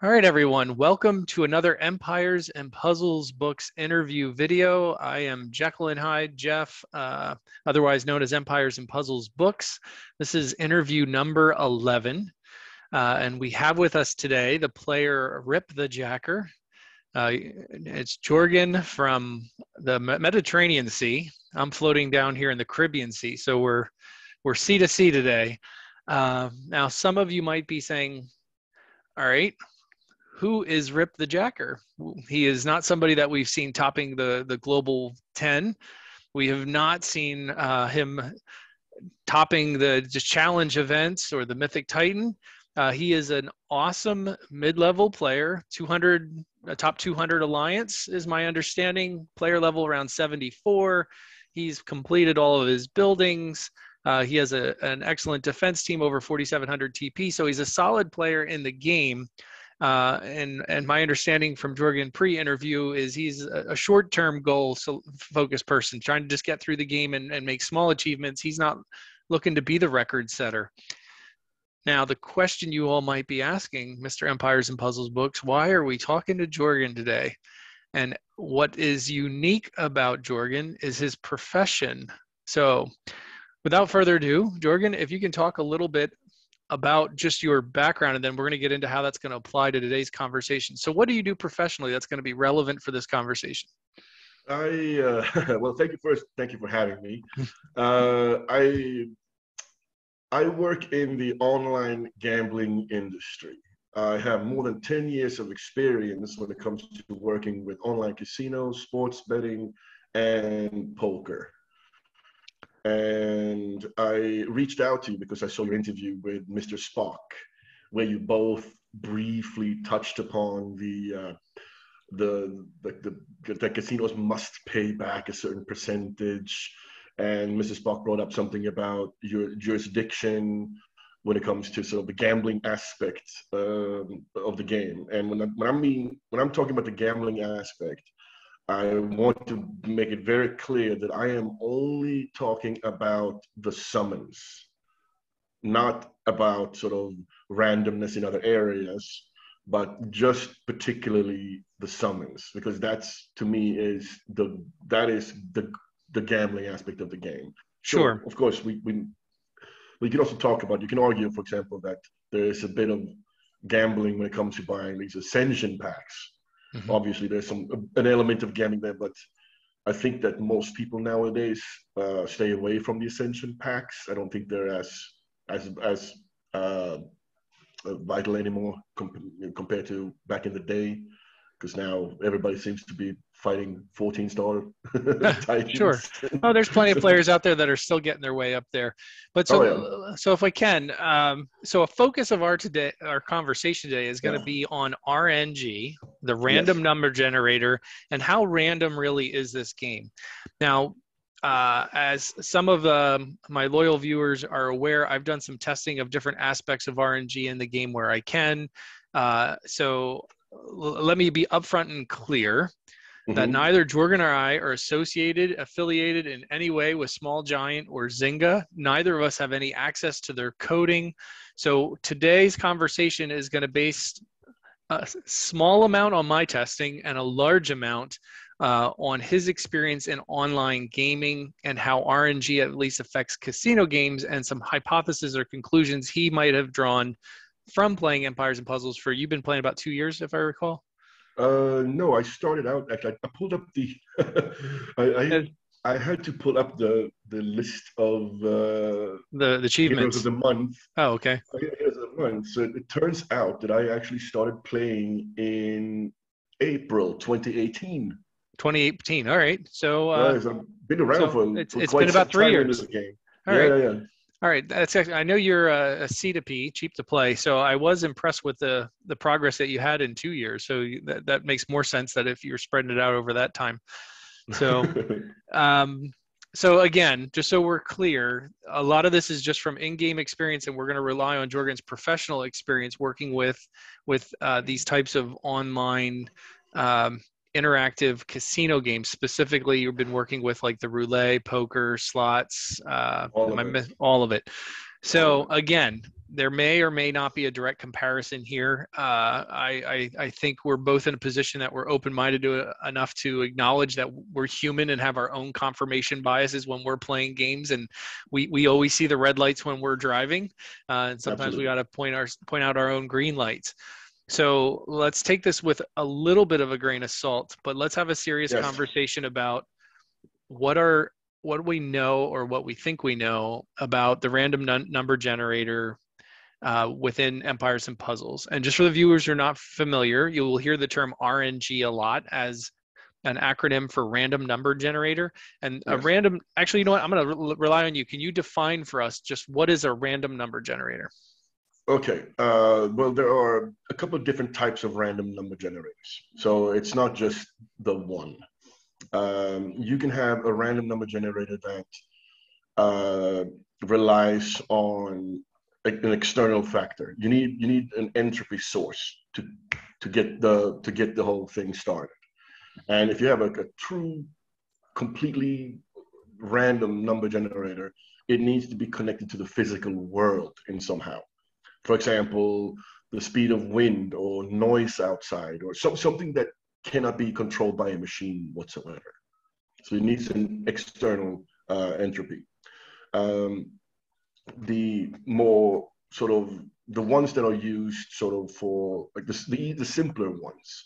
All right, everyone. Welcome to another Empires and Puzzles Books interview video. I am JekylandHyde, Jeff, otherwise known as Empires and Puzzles Books. This is interview number 11. And we have with us today the player RipTheJacker. It's Jorgen from the Mediterranean Sea. I'm floating down here in the Caribbean Sea. So we're sea to sea today. Now, some of you might be saying, all right, who is RipTheJacker? He is not somebody that we've seen topping the global 10. We have not seen him topping the challenge events or the Mythic Titan. He is an awesome mid-level player, top 200 alliance is my understanding, player level around 74. He's completed all of his buildings. He has an excellent defense team, over 4,700 TP, so he's a solid player in the game. And my understanding from Jorgen pre-interview is he's a short-term goal-focused person, trying to just get through the game and make small achievements. He's not looking to be the record setter. Now, the question you all might be asking, Mr. Empires and Puzzles Books, why are we talking to Jorgen today? And what is unique about Jorgen is his profession. So without further ado, Jorgen, if you can talk a little bit about just your background, and then we're going to get into how that's going to apply to today's conversation. So what do you do professionally that's going to be relevant for this conversation? Well, thank you for having me. I work in the online gambling industry. I have more than 10 years of experience when it comes to working with online casinos, sports betting, and poker. And I reached out to you because I saw your interview with Mr. Spock, where you both briefly touched upon the casinos must pay back a certain percentage. And Mr. Spock brought up something about your jurisdiction when it comes to sort of the gambling aspect of the game. And when I'm talking about the gambling aspect, I want to make it very clear that I am only talking about the summons, not about sort of randomness in other areas, but just particularly the summons, because that's, to me, is the gambling aspect of the game. Sure. So, of course, we can also talk about, you can argue, for example, that there is a bit of gambling when it comes to buying these Ascension packs. Mm-hmm. Obviously, there's an element of gambling there, but I think that most people nowadays stay away from the Ascension packs. I don't think they're as vital anymore compared to back in the day, because now everybody seems to be fighting 14-star Titans. Sure. Oh, there's plenty of players out there that are still getting their way up there. But so if I can, so a focus of our conversation today is going to be on RNG, the random number generator, and how random really is this game. Now, as some of my loyal viewers are aware, I've done some testing of different aspects of RNG in the game where I can. So let me be upfront and clear that neither Jorgen or I are affiliated in any way with Small Giant or Zynga. Neither of us have any access to their coding. So today's conversation is going to base a small amount on my testing and a large amount on his experience in online gaming and how RNG at least affects casino games, and some hypotheses or conclusions he might have drawn from playing Empires and Puzzles for, you've been playing about 2 years, if I recall? No, I started out, actually, I pulled up the, I had to pull up the list of the achievements of the month. Oh, okay. Heroes of the month. So it turns out that I actually started playing in April 2018. 2018. All right. So I've been around for it's quite been about 3 years. Game. All right. All right. That's actually, I know you're a C to P, cheap to play. So I was impressed with the progress that you had in 2 years. So that makes more sense that if you're spreading it out over that time. So, so again, just so we're clear, a lot of this is just from in-game experience, and we're going to rely on Jorgen's professional experience working with these types of online interactive casino games. Specifically, you've been working with like the roulette, poker, slots, all of it. So again, there may or may not be a direct comparison here. I think we're both in a position that we're open-minded enough to acknowledge that we're human and have our own confirmation biases when we're playing games, and we always see the red lights when we're driving, and sometimes we got to point out our own green lights. So let's take this with a little bit of a grain of salt, but let's have a serious conversation about what we know or what we think we know about the random number generator within Empires and Puzzles. And just for the viewers who are not familiar, you will hear the term RNG a lot as an acronym for random number generator. And a random, actually, you know what? I'm going to rely on you. Can you define for us just what is a random number generator? Okay. Well, there are a couple of different types of random number generators. So it's not just the one. You can have a random number generator that relies on an external factor. You need an entropy source to get the whole thing started. And if you have a true, completely random number generator, it needs to be connected to the physical world in somehow. For example, the speed of wind or noise outside, or something that cannot be controlled by a machine whatsoever. So it needs an external entropy. The more sort of the ones that are used sort of for like the simpler ones.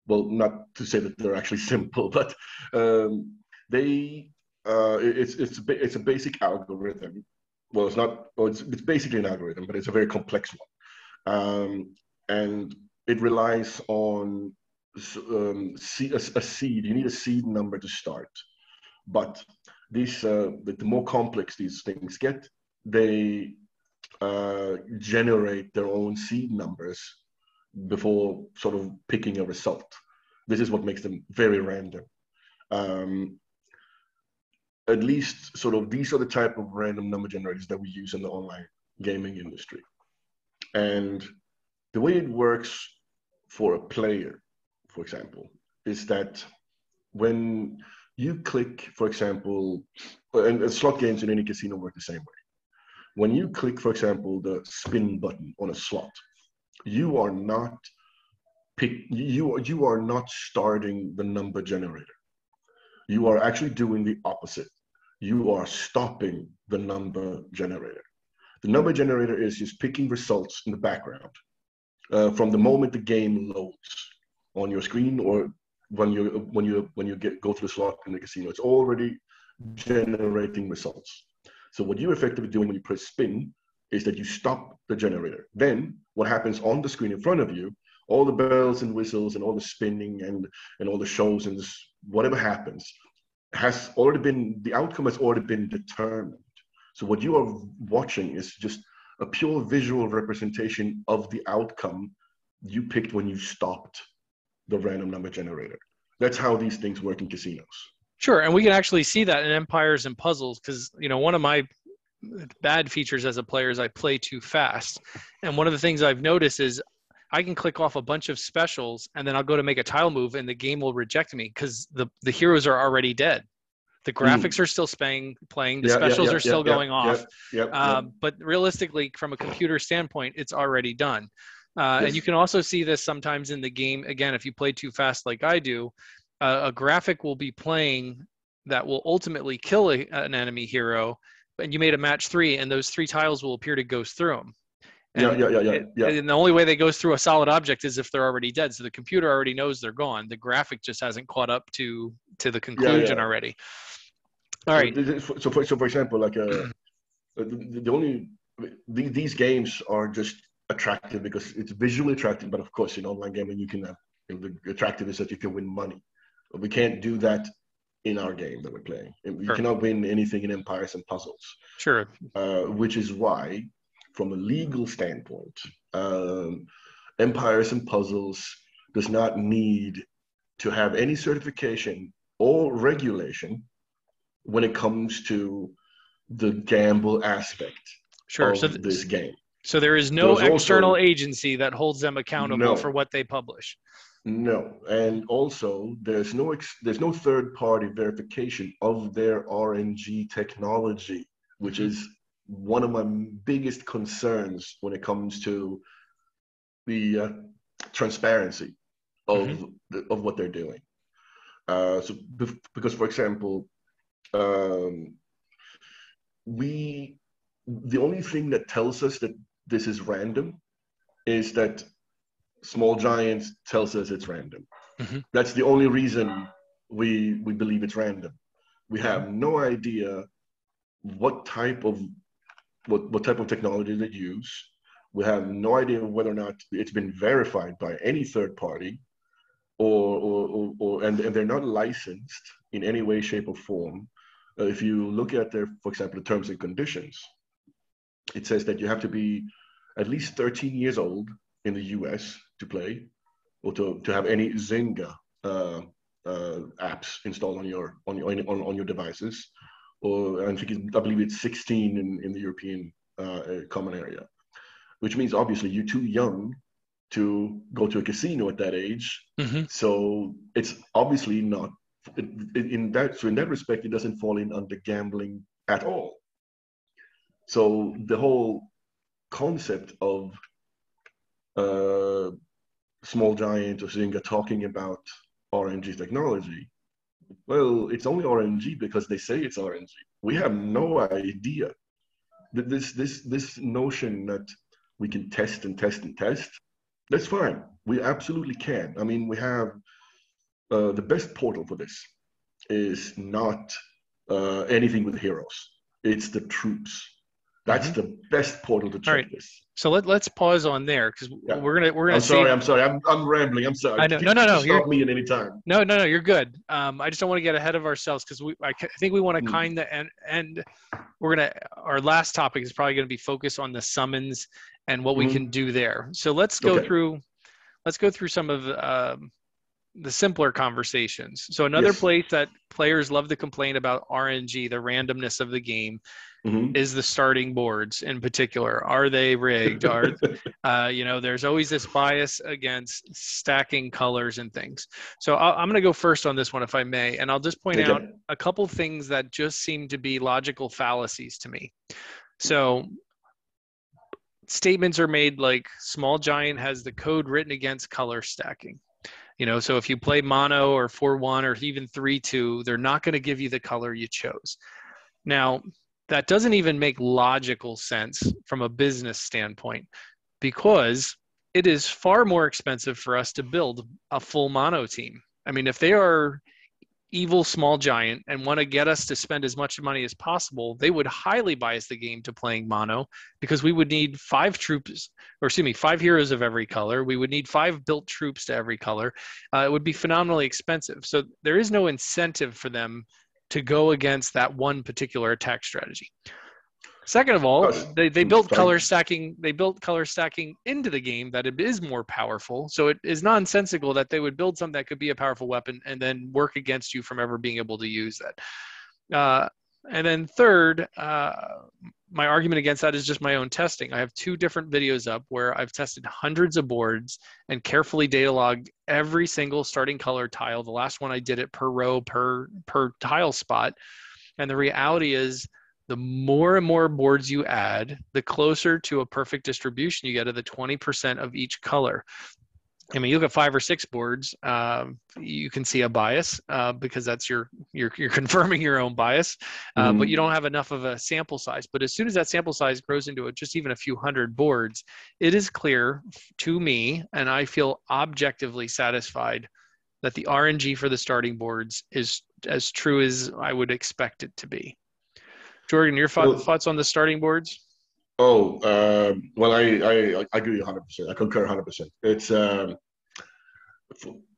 Well, not to say that they're actually simple, but it's a basic algorithm. Well, it's not. Well, it's basically an algorithm, but it's a very complex one, and it relies on a seed. You need a seed number to start, but the more complex these things get, they generate their own seed numbers before sort of picking a result. This is what makes them very random. At least sort of these are the type of random number generators that we use in the online gaming industry. And the way it works for a player, for example, is that when you click, for example, and slot games in any casino work the same way. When you click, for example, the spin button on a slot, you are not starting the number generator. You are actually doing the opposite. You are stopping the number generator. The number generator is just picking results in the background from the moment the game loads on your screen, or when you go through the slot in the casino. It's already generating results. So what you're effectively doing when you press spin is that you stop the generator. Then what happens on the screen in front of you, all the bells and whistles and all the spinning and all the shows and this, whatever happens, the outcome has already been determined. So what you are watching is just a pure visual representation of the outcome you picked when you stopped the random number generator. That's how these things work in casinos. Sure, and we can actually see that in Empires and Puzzles, because one of my bad features as a player is I play too fast. And one of the things I've noticed is I can click off a bunch of specials and then I'll go to make a tile move and the game will reject me because the heroes are already dead. The graphics are still playing, the specials are still going off. But realistically, from a computer standpoint, it's already done. And you can also see this sometimes in the game. Again, if you play too fast like I do, a graphic will be playing that will ultimately kill an enemy hero, and you made a match 3, and those 3 tiles will appear to go through them. And and the only way they goes through a solid object is if they're already dead. So the computer already knows they're gone. The graphic just hasn't caught up to the conclusion already. All right. So for example, like these games are just attractive because it's visually attractive. But of course, in online gaming, you can have the attractive is that you can win money. But we can't do that in our game that we're playing. You cannot win anything in Empires and Puzzles. Sure. Which is why, from a legal standpoint, Empires and Puzzles does not need to have any certification or regulation when it comes to the gamble aspect of this game. So there is no external agency that holds them accountable for what they publish. No, and also there's no third-party verification of their RNG technology, which is one of my biggest concerns when it comes to the transparency of what they're doing. Because, for example, the only thing that tells us that this is random is that Small Giants tells us it's random. That's the only reason we believe it's random. We have no idea what type of technology they use. We have no idea whether or not it's been verified by any third party, and they're not licensed in any way, shape, or form. If you look at their, for example, the terms and conditions, it says that you have to be at least 13 years old in the US to play, or to have any Zynga apps installed on your devices, or I believe it's 16 in the European common area, which means obviously you're too young to go to a casino at that age. So it's obviously not in that respect, it doesn't fall in under gambling at all. So the whole concept of Small Giant or Zynga talking about RNG technology, well, it's only RNG because they say it's RNG. We have no idea. This notion that we can test and test and test, that's fine. We absolutely can. I mean, we have the best portal for this is not anything with heroes. It's the troops. That's the best portal to check this. So let's pause on there, because we're gonna. I'm sorry. I'm rambling. I'm sorry. I know. No. Stop me at any time. No. You're good. I just don't want to get ahead of ourselves, because I think we want to kind of end. Our last topic is probably going to be focused on the summons and what we can do there. So let's go through some of the simpler conversations. So another place that players love to complain about RNG, the randomness of the game, is the starting boards in particular. Are they rigged? There's always this bias against stacking colors and things. So I'm going to go first on this one, if I may, and I'll just point out a couple things that just seem to be logical fallacies to me. So statements are made like Small Giant has the code written against color stacking. So if you play mono or 4-1 or even 3-2, they're not going to give you the color you chose. Now, that doesn't even make logical sense from a business standpoint, because it is far more expensive for us to build a full mono team. I mean, if they are evil Small Giant and want to get us to spend as much money as possible, they would highly bias the game to playing mono, because we would need 5 heroes of every color. We would need 5 built troops to every color. It would be phenomenally expensive. So there is no incentive for them to go against that one particular attack strategy. Second of all, they built color stacking. They built color stacking into the game that it is more powerful. So it is nonsensical that they would build something that could be a powerful weapon and then work against you from ever being able to use that. And then third, my argument against that is just my own testing. I have 2 different videos up where I've tested hundreds of boards and carefully data logged every single starting color tile. The last one I did it per row, per tile spot. And the reality is, the more and more boards you add, the closer to a perfect distribution you get of the 20% of each color. I mean, you look at 5 or 6 boards, you can see a bias because that's you're confirming your own bias, but you don't have enough of a sample size. But as soon as that sample size grows into just even a few hundred boards, it is clear to me, and I feel objectively satisfied, that the RNG for the starting boards is as true as I would expect it to be. Jordan, your thoughts on the starting boards? Well, I agree 100%. I concur 100%. It's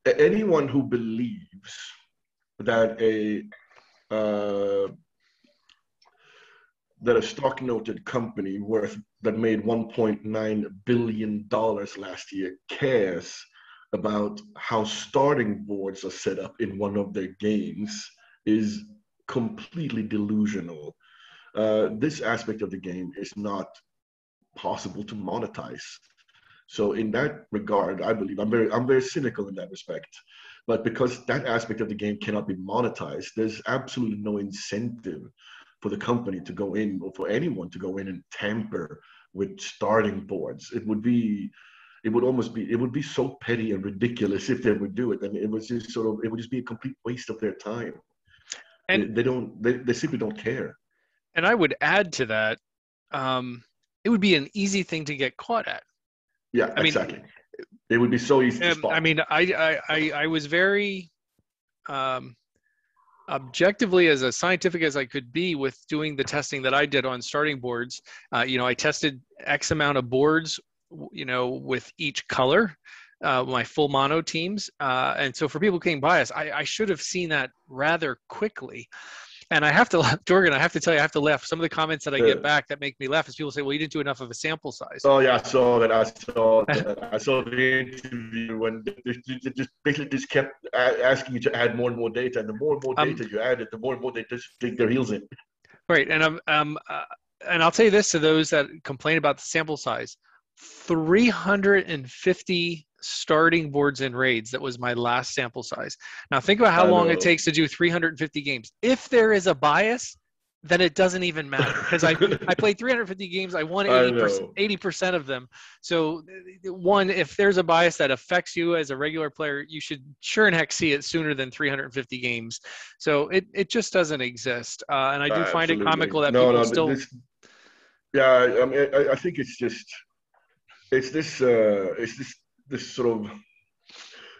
anyone who believes that a stock noted company that made $1.9 billion last year cares about how starting boards are set up in one of their games is completely delusional. This aspect of the game is not possible to monetize. So in that regard, I believe I'm very cynical in that respect. But because that aspect of the game cannot be monetized, there's absolutely no incentive for the company to go in, or for anyone to go in and tamper with starting boards. It would be so petty and ridiculous if they would do it. And it would just be a complete waste of their time. And they simply don't care. And I would add to that, it would be an easy thing to get caught at. Yeah, exactly. It would be so easy to spot. I mean, I was very objectively as scientific as I could be with doing the testing that I did on starting boards. I tested X amount of boards, with each color, my full mono teams. And so for people getting biased, I should have seen that rather quickly. And I have to, Jorgen, I have to tell you, I have to laugh. Some of the comments that I get back that make me laugh is people say, well, you didn't do enough of a sample size. Oh, yeah, I saw that. I saw the interview when they just kept asking you to add more and more data. And the more and more data you added, the more and more they just dig their heels in. Right. And and I'll tell you this to those that complain about the sample size. 350 starting boards and raids. That was my last sample size. Now think about how long it takes to do 350 games. If there is a bias, then it doesn't even matter, because I played 350 games. I won 80% of them. So if there's a bias that affects you as a regular player, you should sure and heck see it sooner than 350 games. So it just doesn't exist. And I do find it comical that people still. Yeah, I mean, I think it's this sort of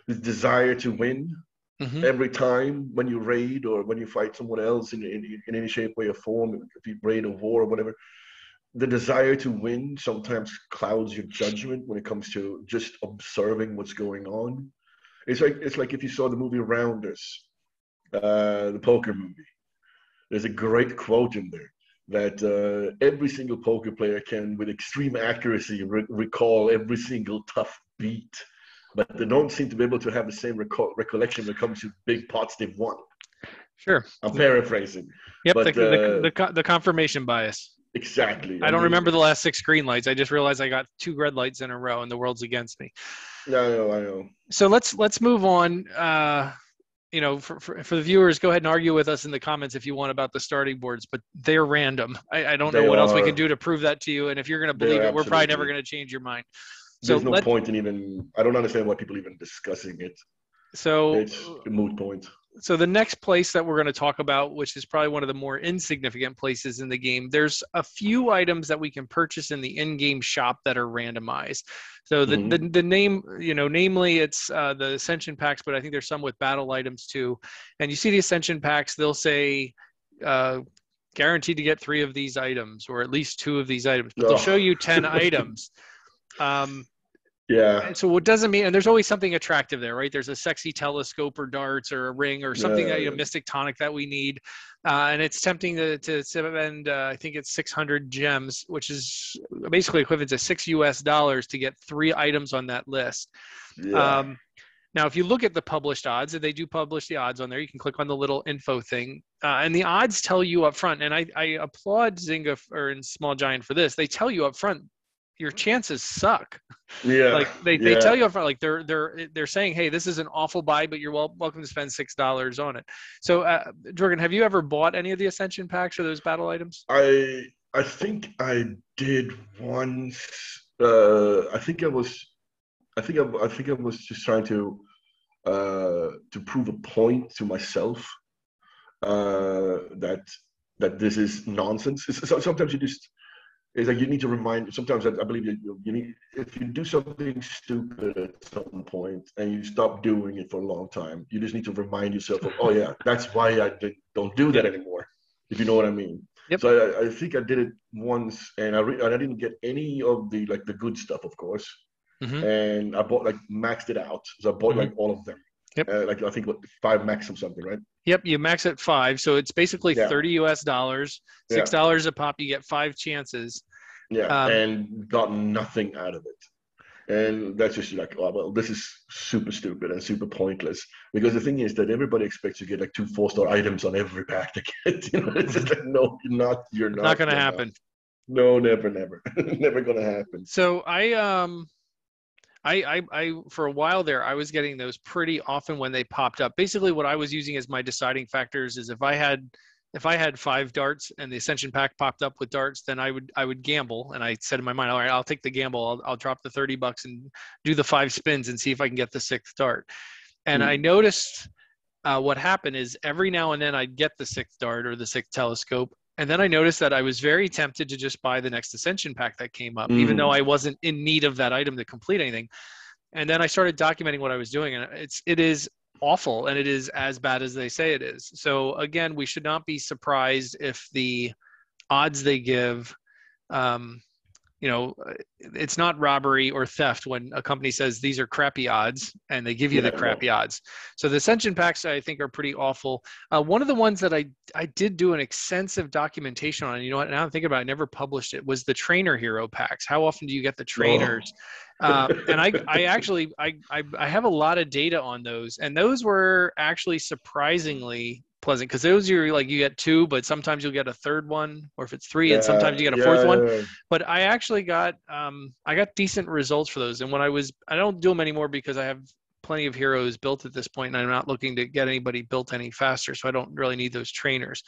this desire to win every time when you raid or when you fight someone else in any shape, way, or form, if you raid a war or whatever. The desire to win sometimes clouds your judgment when it comes to just observing what's going on. It's like if you saw the movie Rounders, the poker movie. There's a great quote in there that every single poker player can, with extreme accuracy, recall every single tough beat, but they don't seem to be able to have the same recollection when it comes to big pots they've won. Sure. I'm paraphrasing. Yep, but, the confirmation bias. Exactly. I don't remember the last 6 green lights. I just realized I got 2 red lights in a row and the world's against me. I know. So let's move on. For the viewers, go ahead and argue with us in the comments if you want about the starting boards, but they're random. I don't know what else we can do to prove that to you. And if you're going to believe it, we're probably never going to change your mind. There's no point in even, I don't understand why people even discussing it. So it's a moot point. So the next place that we're going to talk about, which is probably one of the more insignificant places in the game, there's a few items that we can purchase in the in-game shop that are randomized. So the name, namely it's the Ascension packs, but I think there's some with battle items too. And you see the Ascension packs, they'll say guaranteed to get 3 of these items or at least 2 of these items, but they'll show you 10 items. Yeah. And so what doesn't mean, and there's always something attractive there, right? There's a sexy telescope or darts or a ring or something mystic tonic that we need. And it's tempting to spend, I think it's 600 gems, which is basically equivalent to $6 to get 3 items on that list. Yeah. Now, if you look at the published odds, and they do publish the odds on there, you can click on the little info thing, and the odds tell you up front. And I applaud Zynga and Small Giant for this. They tell you up front, your chances suck. Yeah. Like they tell you up front, like they're saying, hey, this is an awful buy, but you're welcome to spend $6 on it. So, Jorgen, have you ever bought any of the Ascension packs or those battle items? I think I did once. I think I was just trying to prove a point to myself that this is nonsense. Sometimes it's like you need to remind. Sometimes I believe you need, if you do something stupid at some point and you stop doing it for a long time, you just need to remind yourself of, oh yeah, that's why I don't do that anymore. If you know what I mean. Yep. So I think I did it once, and I didn't get any of the good stuff, of course. And I bought maxed it out. So I bought all of them. Yep. I think 5 max or something, right? Yep, you max at 5, so it's basically $30 US, $6 a pop. You get 5 chances. Yeah, and got nothing out of it, and that's just like, oh well, this is super stupid and super pointless. Because the thing is that everybody expects you to get 2 4-star items on every pack they get. It's just like, no, you're not. Not going to happen. No, never, never going to happen. So I for a while there, I was getting those pretty often when they popped up. Basically, what I was using as my deciding factors is if I had if I had 5 darts and the Ascension pack popped up with darts, then I would gamble. And I said in my mind, all right, I'll take the gamble. I'll drop the $30 and do the 5 spins and see if I can get the 6th dart. And I noticed what happened is every now and then I'd get the 6th dart or the 6th telescope. And then I noticed that I was very tempted to just buy the next Ascension pack that came up, even though I wasn't in need of that item to complete anything. And then I started documenting what I was doing, and it is awful, and it is as bad as they say it is. So again, we should not be surprised if the odds they give, it's not robbery or theft when a company says these are crappy odds and they give you the crappy odds. So the Ascension packs, I think, are pretty awful. One of the ones that I did do an extensive documentation on, you know what, now I'm thinking about it, I never published it, was the Trainer Hero packs. How often do you get the trainers? And I have a lot of data on those, and those were actually surprisingly pleasant, because those are like, you get 2, but sometimes you'll get a 3rd one, or if it's 3, and sometimes you get a 4th one. But I actually got decent results for those. And when I don't do them anymore because I have plenty of heroes built at this point, and I'm not looking to get anybody built any faster, so I don't really need those trainers.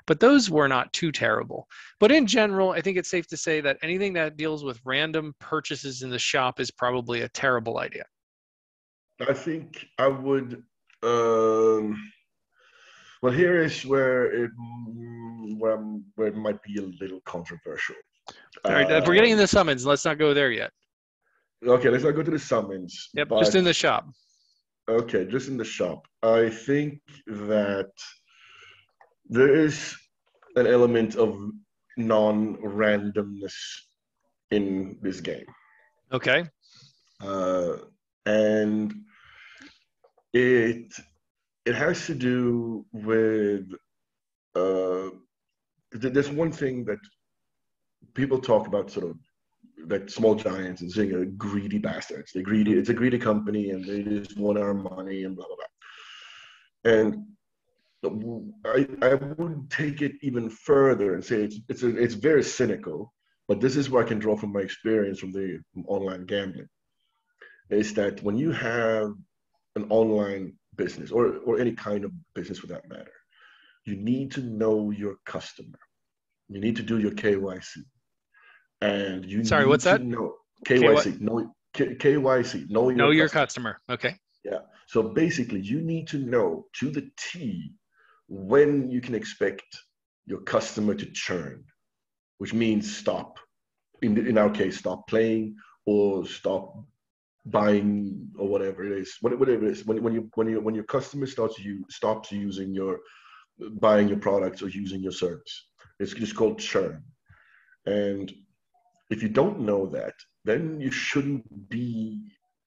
But those were not too terrible. But in general, I think it's safe to say that anything that deals with random purchases in the shop is probably a terrible idea. I think I would. Well, here is where it might be a little controversial. All right, if we're getting into summons, let's not go there yet. Okay, let's not go to the summons. Yep, just in the shop. Okay, just in the shop. I think that there is an element of non-randomness in this game. Okay. And it has to do with there's one thing that people talk about, sort of that small giants and saying are greedy bastards. They're greedy. It's a greedy company, and they just want our money and blah blah blah. And I would take it even further and say it's very cynical. But this is where I can draw from my experience from the online gambling. Is that when you have an online business or any kind of business for that matter, you need to know your customer. You need to do your KYC. And you need what's that? To know KYC. KYC. Know your customer. Okay. Yeah. So basically, you need to know to the T when you can expect your customer to churn, which means stop. In our case, stop playing or stop buying or whatever it is. Whatever it is. When your customer stops buying your products or using your service, it's just called churn. And if you don't know that, then you shouldn't be,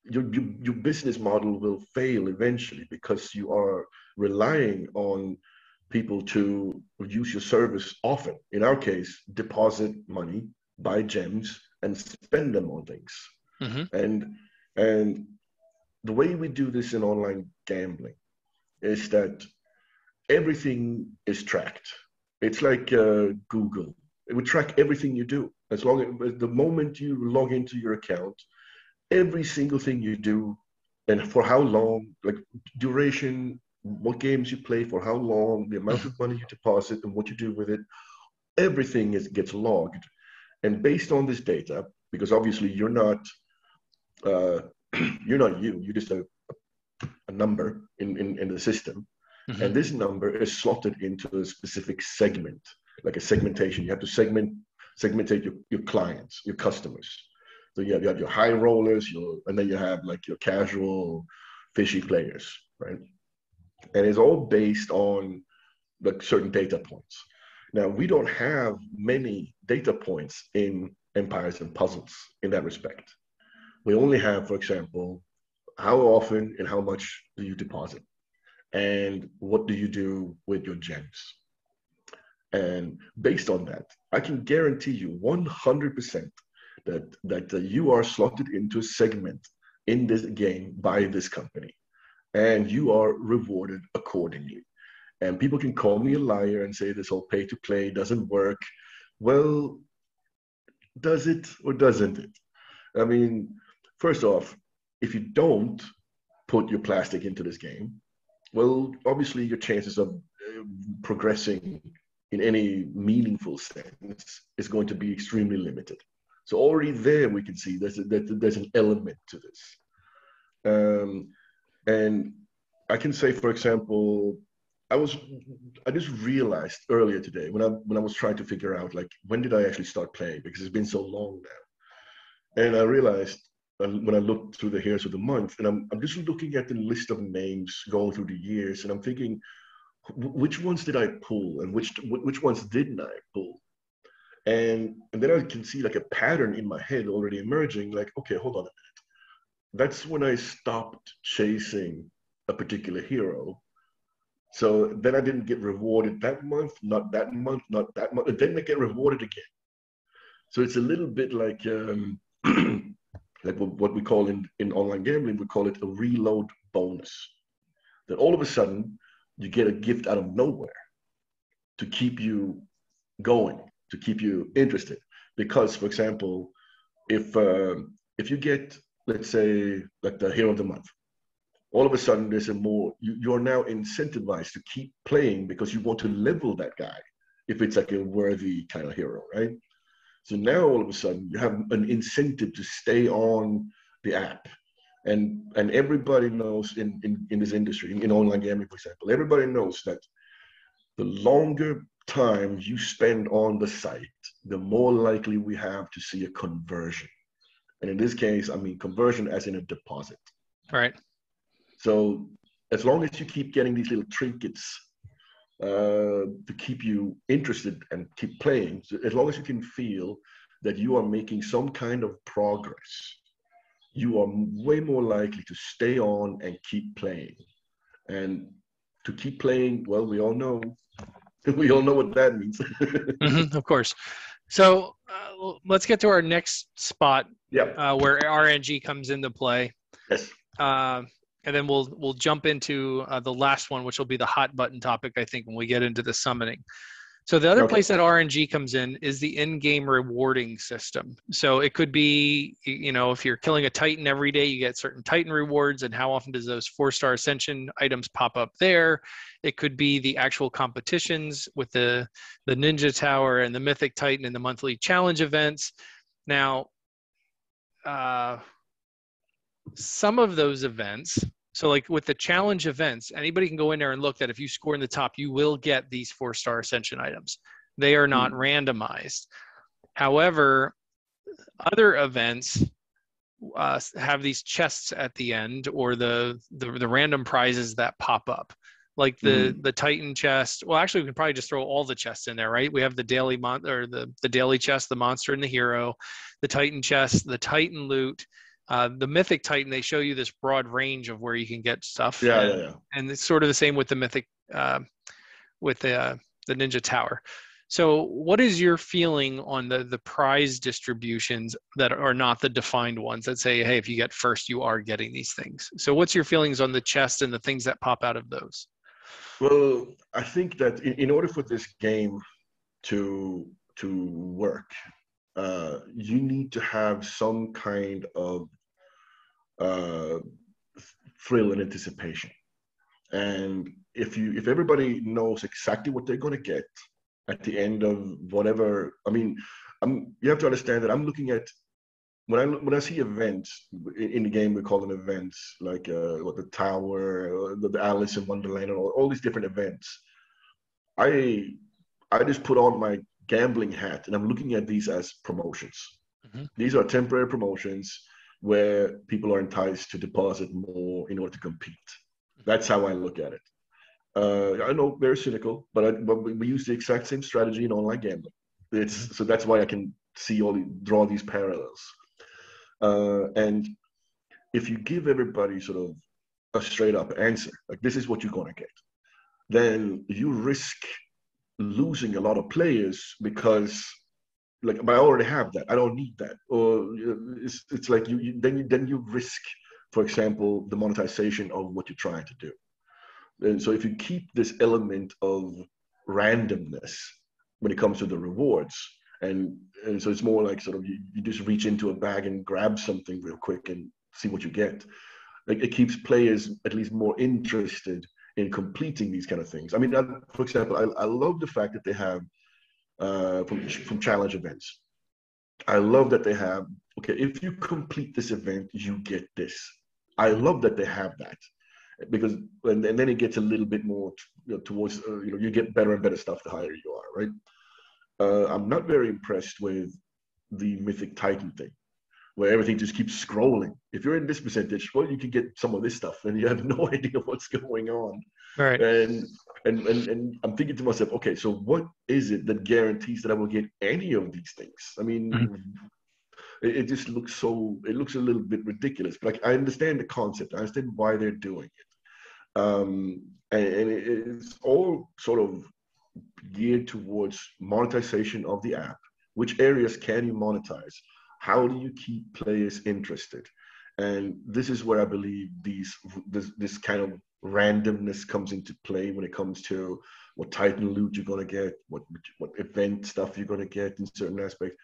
your business model will fail eventually, because you are relying on people to use your service often. In our case, deposit money, buy gems, and spend them on things. Mm-hmm. And the way we do this in online gambling is that everything is tracked. It's like Google. It would track everything you do. As long as the moment you log into your account, every single thing you do, and for how long, like duration, what games you play, for how long, the amount of money you deposit, and what you do with it, everything gets logged. And based on this data, because obviously you're not you're just a number in the system, mm-hmm. And this number is slotted into a specific segment, like a segmentation. You have to segmentate your clients, your customers. So you have your high rollers, and then you have like your casual, fishy players, right? And it's all based on like certain data points. Now, we don't have many data points in Empires and Puzzles in that respect. We only have, for example, how often and how much do you deposit? And what do you do with your gems? And based on that, I can guarantee you 100% that you are slotted into a segment in this game by this company, and you are rewarded accordingly. And people can call me a liar and say this whole pay-to-play doesn't work. Well, does it or doesn't it? I mean, first off, if you don't put your plastic into this game, well, obviously your chances of progressing in any meaningful sense is going to be extremely limited. So already there we can see there's an element to this. And I can say, for example, I just realized earlier today when I was trying to figure out, like, when did I actually start playing, because it's been so long now. And I realized when I looked through the hairs of the month, and I'm just looking at the list of names going through the years, and I'm thinking, which ones did I pull and which ones didn't I pull? And then I can see like a pattern in my head already emerging, like, okay, hold on a minute. That's when I stopped chasing a particular hero. So then I didn't get rewarded that month, not that month, not that month. And then I get rewarded again. So it's a little bit like like what we call in online gambling, we call it a reload bonus. That all of a sudden you get a gift out of nowhere to keep you going, to keep you interested. Because, for example, if you get, let's say, like the hero of the month, all of a sudden there's you are now incentivized to keep playing because you want to level that guy if it's like a worthy kind of hero, right? So now all of a sudden you have an incentive to stay on the app. And everybody knows in this industry, in online gambling, for example, everybody knows that the longer time you spend on the site, the more likely we have to see a conversion. And in this case, I mean conversion as in a deposit. Right. So as long as you keep getting these little trinkets to keep you interested and keep playing, so as long as you can feel that you are making some kind of progress, you are way more likely to stay on and keep playing. And to keep playing, well, we all know what that means. Mm-hmm, of course. So let's get to our next spot, where RNG comes into play. Yes. And then we'll jump into the last one, which will be the hot button topic, I think, when we get into the summoning. So the other place that RNG comes in is the in-game rewarding system. So it could be, if you're killing a Titan every day, you get certain Titan rewards, and how often does those 4-star Ascension items pop up there? It could be the actual competitions with the Ninja Tower and the Mythic Titan and the monthly challenge events. Now, some of those events, so like with the challenge events, anybody can go in there and look that if you score in the top, you will get these 4-star Ascension items. They are not randomized. However, other events have these chests at the end, or the random prizes that pop up, like the Titan chest. Well, actually, we can probably just throw all the chests in there, right? We have the daily the daily chest, the monster and the hero, the Titan chest, the Titan loot. The Mythic Titan, they show you this broad range of where you can get stuff. And it's sort of the same with the Mythic, with the Ninja Tower. So what is your feeling on the prize distributions that are not the defined ones that say, hey, if you get first, you are getting these things? So what's your feelings on the chest and the things that pop out of those? Well, I think that in order for this game to work, you need to have some kind of thrill and anticipation. And if everybody knows exactly what they're going to get at the end of whatever, I mean, you have to understand that I'm looking at, when I see events in the game, we call them events, like the Tower, the Alice in Wonderland, and all these different events. I just put on my gambling hat, and I'm looking at these as promotions. These are temporary promotions where people are enticed to deposit more in order to compete. That's how I look at it. I know, very cynical, but we use the exact same strategy in online gambling. So that's why I can draw these parallels. And if you give everybody sort of a straight up answer, like this is what you're going to get, then you risk losing a lot of players because, like, but I already have that. I don't need that. Or it's like then you risk, for example, the monetization of what you're trying to do. And so if you keep this element of randomness when it comes to the rewards, and so it's more like sort of you just reach into a bag and grab something real quick and see what you get. Like, it keeps players at least more interested in completing these kind of things. I mean, for example, I love the fact that they have from challenge events. I love that they have, okay, if you complete this event, you get this. I love that they have that, because and then it gets a little bit more towards you get better and better stuff the higher you are, right? I'm not very impressed with the Mythic Titan thing, where everything just keeps scrolling. If you're in this percentage, well, you can get some of this stuff, and you have no idea what's going on. Right. And I'm thinking to myself, okay, so what is it that guarantees that I will get any of these things? I mean, it just looks it looks a little bit ridiculous. But like, I understand the concept. I understand why they're doing it. And it's all sort of geared towards monetization of the app. Which areas can you monetize? How do you keep players interested? And this is where I believe this kind of randomness comes into play when it comes to what Titan loot you're going to get, what event stuff you're going to get in certain aspects.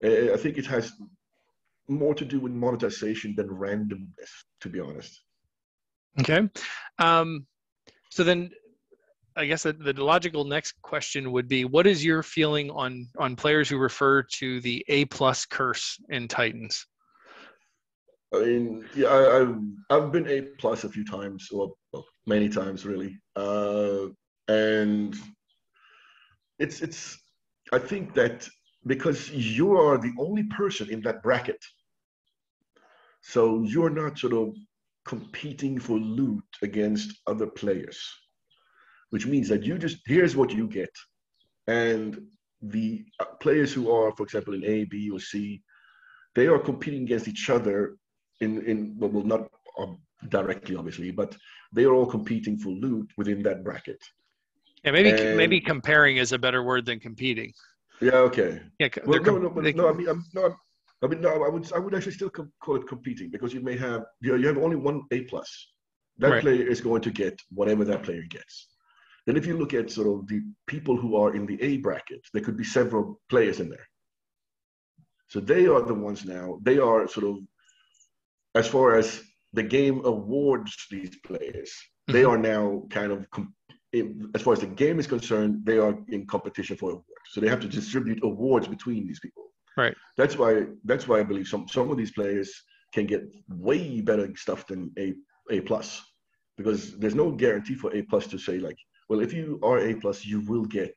I think it has more to do with monetization than randomness, to be honest. Okay. So then I guess the logical next question would be, what is your feeling on players who refer to the A+ curse in Titans? I mean, yeah, I've been A+ a few times, well, many times really, and it's I think that because you are the only person in that bracket, so you're not sort of competing for loot against other players, which means that here's what you get, and the players who are, for example, in A, B, or C, they are competing against each other well, not directly, obviously, but they are all competing for loot within that bracket. Yeah, maybe comparing is a better word than competing. Yeah. Okay. Yeah. Well, I mean, no. I would actually still call it competing, because you have only one A+. That right. player is going to get whatever that player gets. Then if you look at sort of the people who are in the A bracket, there could be several players in there. So they are the ones now, they are sort of, as far as the game awards these players, they are now kind of, as far as the game is concerned, they are in competition for awards. So they have to distribute awards between these people. Right. That's why I believe some of these players can get way better stuff than A+, because there's no guarantee for A+ to say like, well, if you are A+, you will get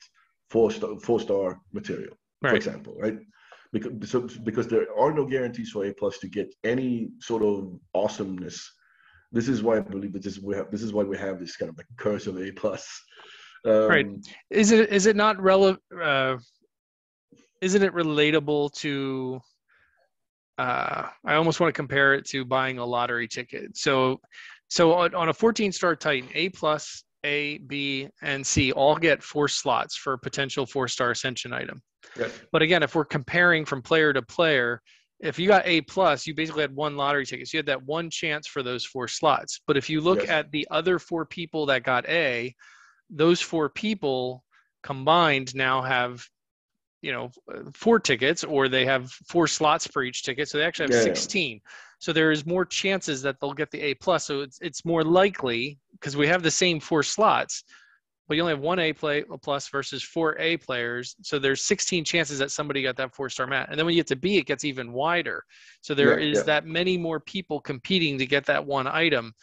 four-star material, for example, right? Because there are no guarantees for A+ to get any sort of awesomeness. This is why I believe that this is why we have this kind of like curse of A+. Right. Is it not relevant? Isn't it relatable to? I almost want to compare it to buying a lottery ticket. So on a 14-star Titan, A+, A, B, and C all get 4 slots for a potential 4-star ascension item. Yes. But again, if we're comparing from player to player, if you got A+, you basically had 1 lottery ticket. So you had that 1 chance for those 4 slots. But if you look at the other 4 people that got A, those 4 people combined now have, 4 tickets, or they have 4 slots per each ticket. So they actually have 16. So there is more chances that they'll get the A+. So it's more likely, because we have the same 4 slots, but you only have 1 A+ versus 4 A players. So there's 16 chances that somebody got that 4-star mat. And then when you get to B, it gets even wider. So there is that many more people competing to get that one item.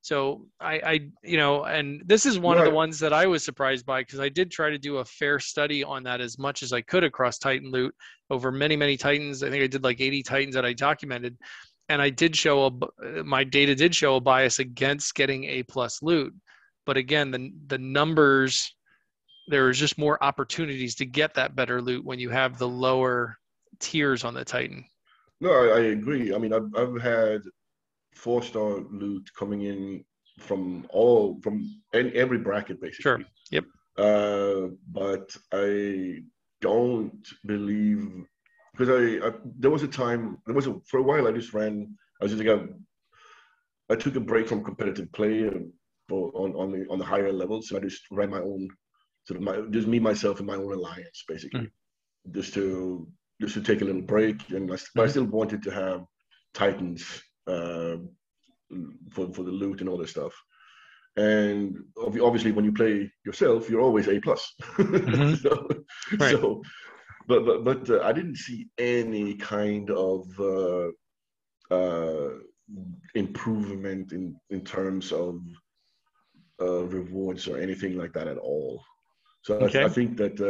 So and this is one of the ones that I was surprised by, because I did try to do a fair study on that as much as I could across Titan loot over many, many Titans. I think I did like 80 Titans that I documented. And I did my data did show a bias against getting A+ loot. But again, the numbers, there is just more opportunities to get that better loot when you have the lower tiers on the Titan. No, I agree. I mean, I've had 4-star loot coming in from every bracket, basically. Sure. Yep. But I don't believe, because for a while I took a break from competitive play on the higher levels, and I just ran my own just me, myself, and my own alliance, basically, just to take a little break. But I still wanted to have Titans for the loot and all this stuff. And obviously, when you play yourself, you're always A plus. Hmm. so, Right. so, but I didn't see any kind of uh, improvement in terms of rewards or anything like that at all. So I Okay. think that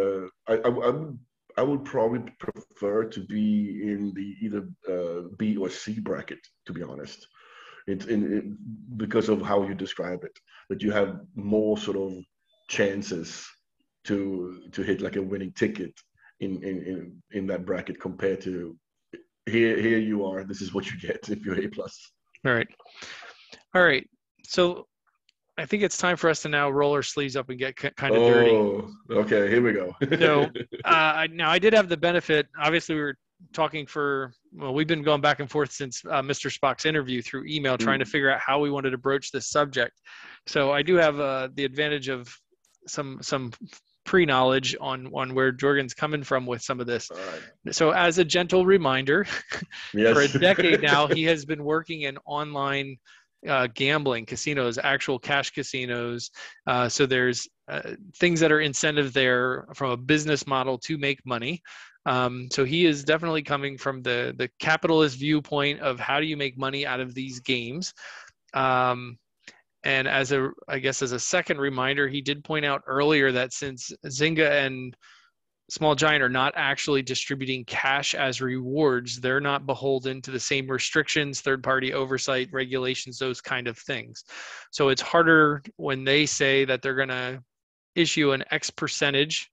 I would probably prefer to be in the either B or C bracket, to be honest. Because of how you describe it, that you have more sort of chances to hit like a winning ticket in that bracket compared to here you are. This is what you get if you're A plus. All right. All right. So I think it's time for us to now roll our sleeves up and get kind of dirty. Oh, okay. Here we go. So now I did have the benefit. Obviously, we were talking we've been going back and forth since Mr. Spock's interview through email, trying to figure out how we wanted to broach this subject. So I do have the advantage of some pre-knowledge on where Jorgen's coming from with some of this. All right. So as a gentle reminder, Yes. for a decade now, he has been working in online gambling casinos, actual cash casinos. So there's things that are incentive there from a business model to make money. So he is definitely coming from the capitalist viewpoint of how do you make money out of these games. And as a second reminder, he did point out earlier that since Zynga and Small Giant are not actually distributing cash as rewards, they're not beholden to the same restrictions, third-party oversight, regulations, those kind of things. So it's harder when they say that they're going to issue an X percentage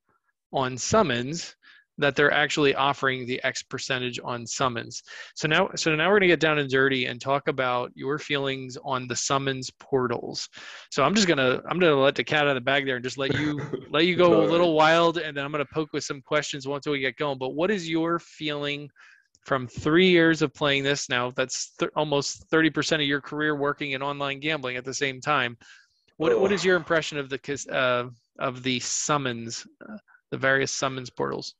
on summons, that they're actually offering the X percentage on summons. So now we're going to get down and dirty and talk about your feelings on the summons portals. So I'm gonna let the cat out of the bag there and just let you go a little wild, and then I'm gonna poke with some questions once we get going. But what is your feeling from 3 years of playing this now? That's almost 30% of your career working in online gambling at the same time. What is your impression of the summons, the various summons portals?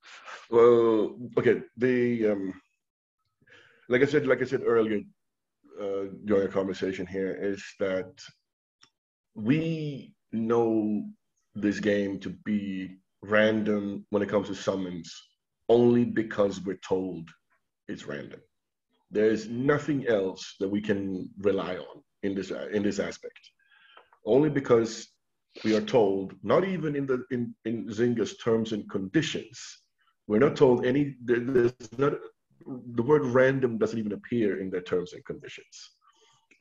Well, okay. Like I said earlier during a conversation here, is that we know this game to be random when it comes to summons only because we're told it's random. There's nothing else that we can rely on in this aspect. Only because we are told, not even in Zynga's terms and conditions, we're not told any. There's not, the word random doesn't even appear in their terms and conditions,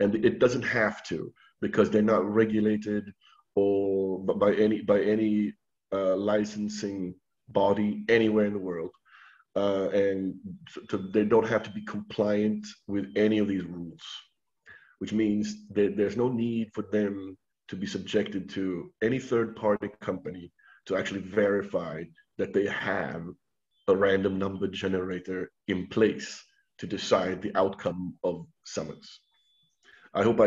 and it doesn't have to, because they're not regulated or by any licensing body anywhere in the world, and so they don't have to be compliant with any of these rules, which means that there's no need for them to be subjected to any third-party company to actually verify that they have a random number generator in place to decide the outcome of summons. I hope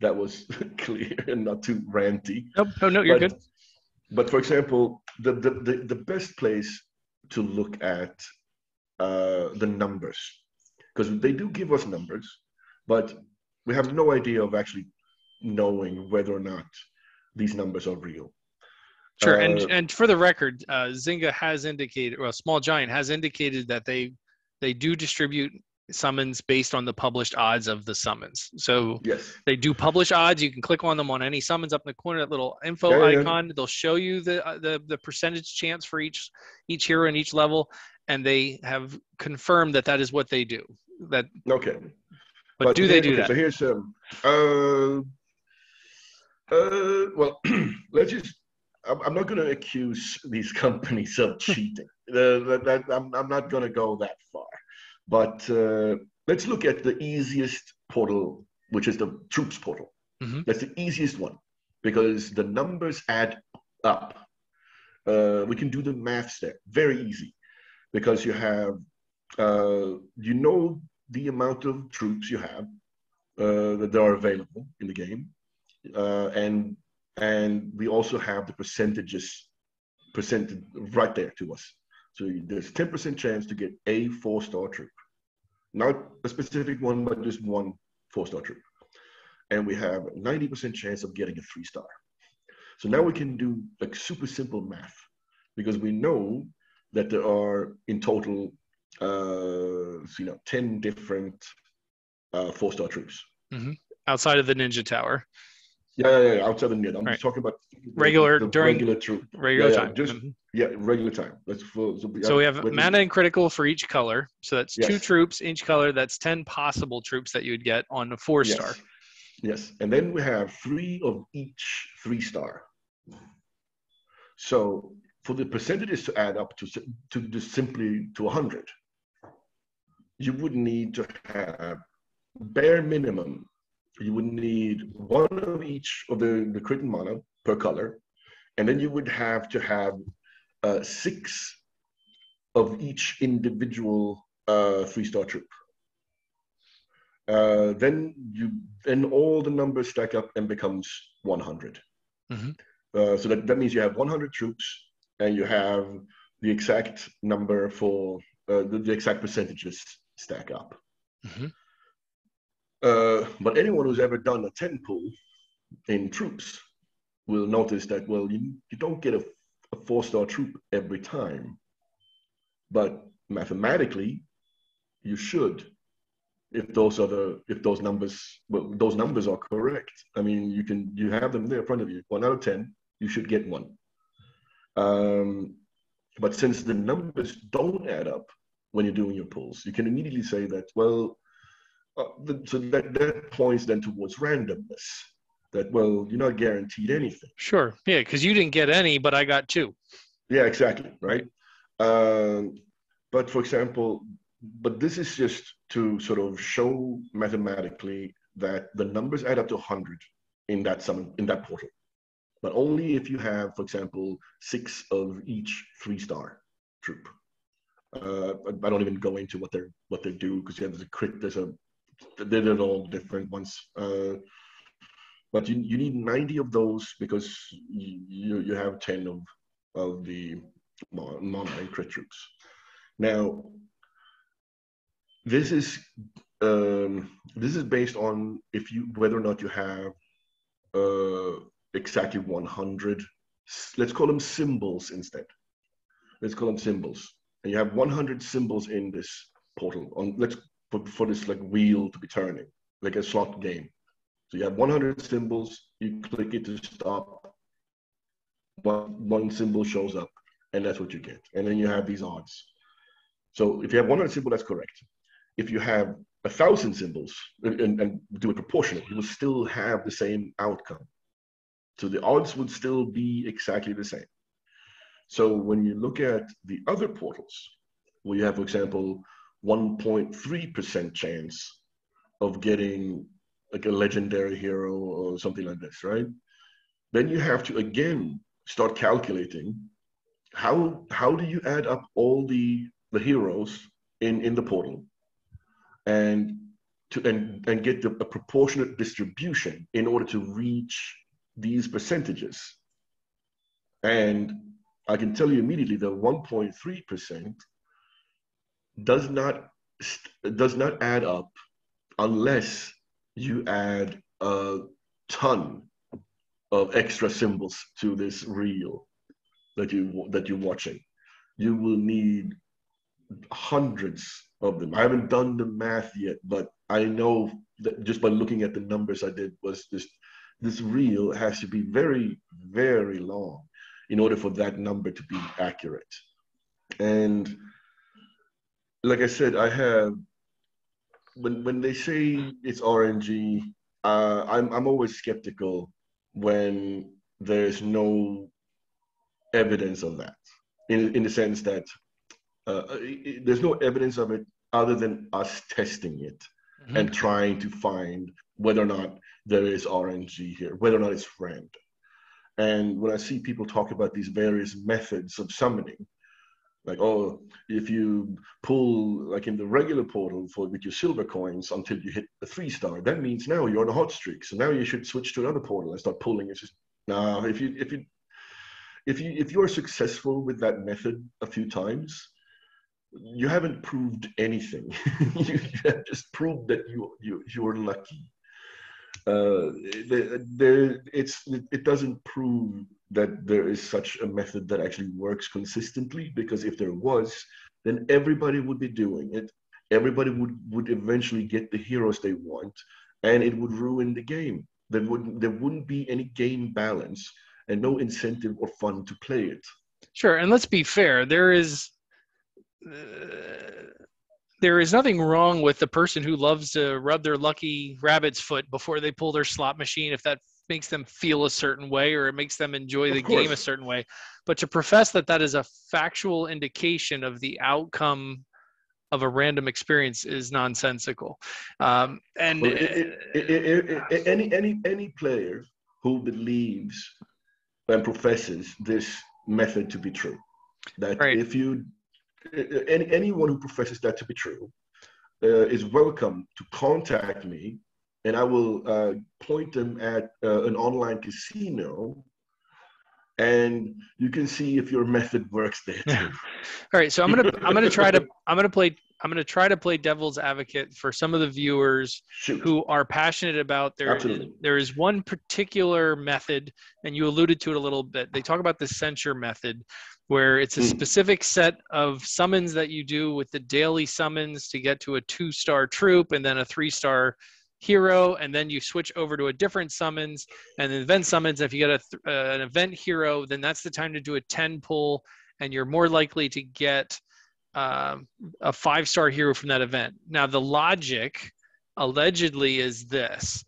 that was clear and not too ranty. Nope. Oh no, you're good. But for example, the best place to look at the numbers, because they do give us numbers, but we have no idea of actually knowing whether or not these numbers are real. Sure, and for the record, Zynga has indicated, well, Small Giant has indicated that they do distribute summons based on the published odds of the summons. So yes, they do publish odds. You can click on them on any summons up in the corner, that little info icon. They'll show you the percentage chance for each hero in each level, and they have confirmed that is what they do. That okay. But do they do that? So here's well, let's just. I'm not going to accuse these companies of cheating. I'm not going to go that far. But let's look at the easiest portal, which is the troops portal. Mm-hmm. That's the easiest one because the numbers add up. We can do the maths there. Very easy because you have, the amount of troops you have that are available in the game. And we also have the percentage right there to us. So there's 10% chance to get a 4-star troop. Not a specific one, but just one 4-star troop. and we have 90% chance of getting a 3-star. So now we can do like super simple math, because we know that there are in total, 10 different 4-star troops. Mm-hmm. Outside of the Ninja Tower. Yeah. Outside the net. I'm Right. just talking about Regular the during regular troop. regular time. Just regular time. So we have mana and critical for each color. So that's 2 Yes. troops each color. That's 10 possible troops that you would get on a 4-star. Yes. And then we have 3 of each 3-star. So for the percentages to add up to just simply to 100, you would need to have bare minimum. You would need 1 of each of the crit and mana per color, and then you would have to have 6 of each individual 3-star troop. Then all the numbers stack up and becomes 100. Mm-hmm. So that means you have 100 troops, and you have the exact number for the exact percentages stack up. Mm-hmm. But anyone who's ever done a 10 pool in troops will notice that, well, you don't get a 4-star troop every time, but mathematically you should, if those numbers are correct. I mean, you have them there in front of you. 1 out of 10, you should get 1. But since the numbers don't add up when you're doing your pulls, you can immediately say that, well, so that points then towards randomness. That, well, you're not guaranteed anything. Sure. Yeah, because you didn't get any, but I got 2. Yeah, exactly. Right. But for example, this is just to sort of show mathematically that the numbers add up to 100 in that portal. But only if you have, for example, 6 of each 3-star troop. I don't even go into what they do, because there's a crit, they're all different ones. But you need 90 of those, because you have 10 of the mana and crit troops. Now, this is based on whether or not you have exactly 100. Let's call them symbols instead. Let's call them symbols, and you have 100 symbols in this portal. For this like wheel to be turning, like a slot game. So you have 100 symbols. You click it to stop. One symbol shows up, and that's what you get. And then you have these odds. So if you have 100 symbols, that's correct. If you have 1,000 symbols and do it proportional, you will still have the same outcome. So the odds would still be exactly the same. So when you look at the other portals, where you have, for example, 1.3% chance of getting like a legendary hero or something like this, right? Then you have to again start calculating how do you add up all the heroes in the portal and get a proportionate distribution in order to reach these percentages. And I can tell you immediately that 1.3% does not add up unless you add a ton of extra symbols to this reel that you're watching. You will need hundreds of them. I haven't done the math yet, but I know that just by looking at the numbers I did, was this reel has to be very, very long in order for that number to be accurate. And like I said, I have, when they say it's RNG, I'm always skeptical when there's no evidence of that, in the sense that there's no evidence of it other than us testing it and trying to find whether or not there is RNG here, whether or not it's random. And when I see people talk about these various methods of summoning, like, oh, if you pull like in the regular portal with your silver coins until you hit the 3-star, that means now you're on a hot streak. So now you should switch to another portal and start pulling. It's just, no, if you're successful with that method a few times, you haven't proved anything. You have just proved that you're lucky. it doesn't prove that there is such a method that actually works consistently, because if there was, then everybody would be doing it. Everybody would eventually get the heroes they want, and it would ruin the game. There wouldn't be any game balance and no incentive or fun to play it. Sure, and let's be fair. There is nothing wrong with the person who loves to rub their lucky rabbit's foot before they pull their slot machine, if that makes them feel a certain way or it makes them enjoy the game a certain way. But to profess that that is a factual indication of the outcome of a random experience is nonsensical. Well, any player who believes and professes this method to be true, that right. if you anyone who professes that to be true is welcome to contact me, and I will point them at an online casino, and you can see if your method works there too. All right, so I'm gonna try to play devil's advocate for some of the viewers who are passionate about there is one particular method, and you alluded to it a little bit. They talk about the censure method, where it's a specific set of summons that you do with the daily summons to get to a 2-star troop and then a 3-star hero, and then you switch over to a different summons and then event summons. If you get an event hero, then that's the time to do a 10 pull, and you're more likely to get a 5-star hero from that event. Now, the logic allegedly is this.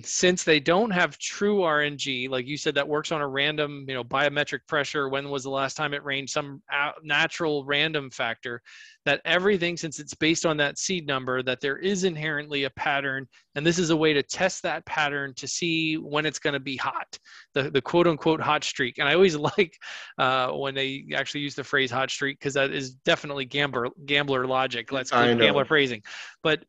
Since they don't have true RNG, like you said, that works on a random, biometric pressure, when was the last time it rained, some natural random factor, that everything, since it's based on that seed number, that there is inherently a pattern, and this is a way to test that pattern to see when it's going to be hot, the quote unquote hot streak. And I always like when they actually use the phrase hot streak, because that is definitely gambler logic. Let's gambler phrasing. But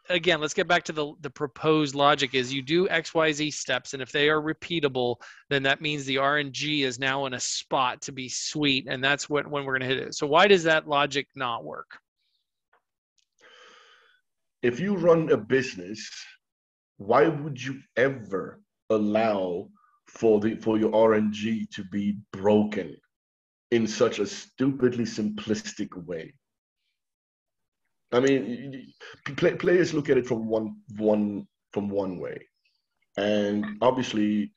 again, let's get back to the proposed logic is you do XYZ steps, and if they are repeatable, then that means the RNG is now in a spot to be sweet, and that's when we're going to hit it. So why does that logic not work? If you run a business, why would you ever allow for your RNG to be broken in such a stupidly simplistic way? I mean, players look at it from one way, and obviously,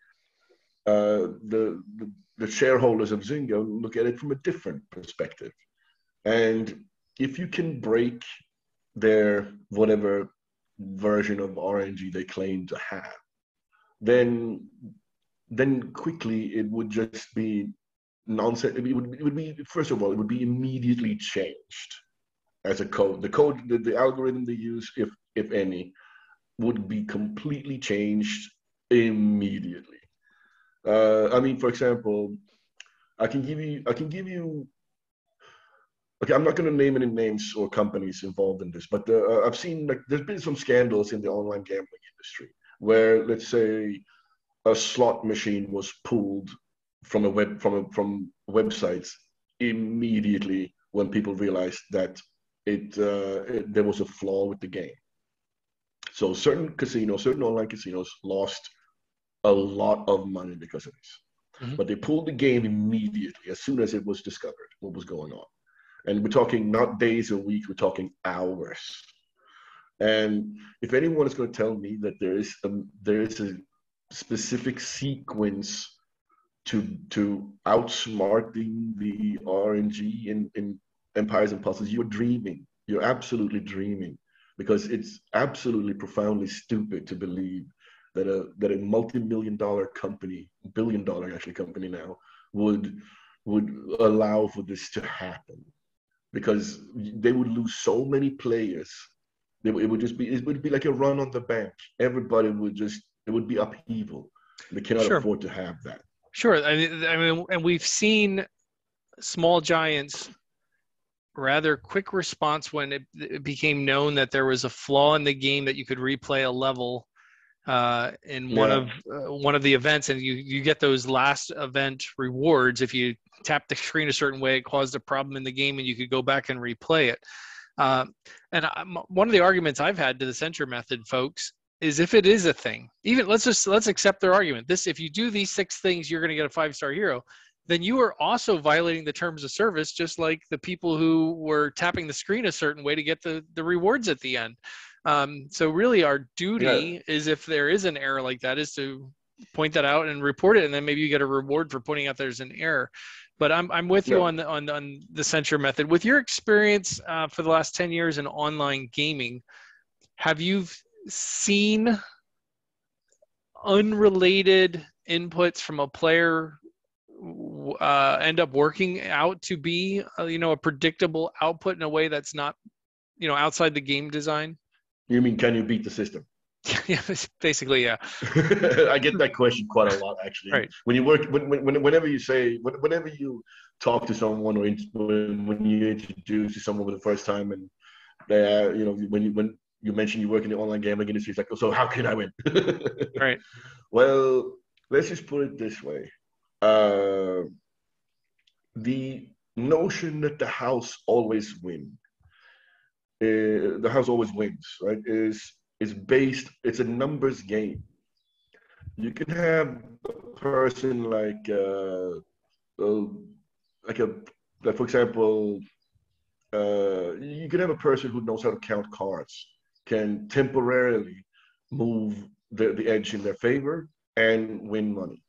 the shareholders of Zynga look at it from a different perspective. And if you can break their whatever version of RNG they claim to have, then quickly it would just be nonsense. It would be, first of all, it would be immediately changed. As a code, the algorithm they use, if any, would be completely changed immediately. I mean, for example, I can give you. Okay, I'm not going to name any names or companies involved in this, but I've seen, like, there's been some scandals in the online gambling industry where, let's say, a slot machine was pulled from websites immediately when people realized that there was a flaw with the game. So certain online casinos lost a lot of money because of this. But they pulled the game immediately as soon as it was discovered what was going on. And we're talking not days or weeks, we're talking hours. And if anyone is going to tell me that there is a specific sequence to outsmarting the RNG in Empires and Puzzles, you're dreaming. You're absolutely dreaming, because it's absolutely profoundly stupid to believe that a multi-million-dollar company, billion-dollar actually company now, would allow for this to happen, because they would lose so many players. It would be like a run on the bank. Everybody it would be upheaval. They cannot afford to have that. Sure. I mean, and we've seen small giants rather quick response when it became known that there was a flaw in the game, that you could replay a level in one of the events, and you get those last event rewards. If you tap the screen a certain way, it caused a problem in the game, and you could go back and replay it. And one of the arguments I've had to the censure method, folks, is if it is a thing, even let's accept their argument. If you do these 6 things, you're going to get a 5-star hero. Then you are also violating the terms of service, just like the people who were tapping the screen a certain way to get the rewards at the end. So really our duty is, if there is an error like that, is to point that out and report it, and then maybe you get a reward for pointing out there's an error. But I'm with you on the censure method. With your experience for the last 10 years in online gaming, have you seen unrelated inputs from a player end up working out to be a predictable output in a way that's not outside the game design? You mean, can you beat the system? Yeah, basically, yeah. I get that question quite a lot, actually. Right. When you work, whenever you talk to someone, or when you introduce to someone for the first time, and they, when you mention you work in the online gambling industry, it's like, oh, so how can I win? Right. Well, let's just put it this way. The notion that the house always wins, right, is based, it's a numbers game. You can have a person like for example, you can have a person who knows how to count cards, can temporarily move the edge in their favor and win money.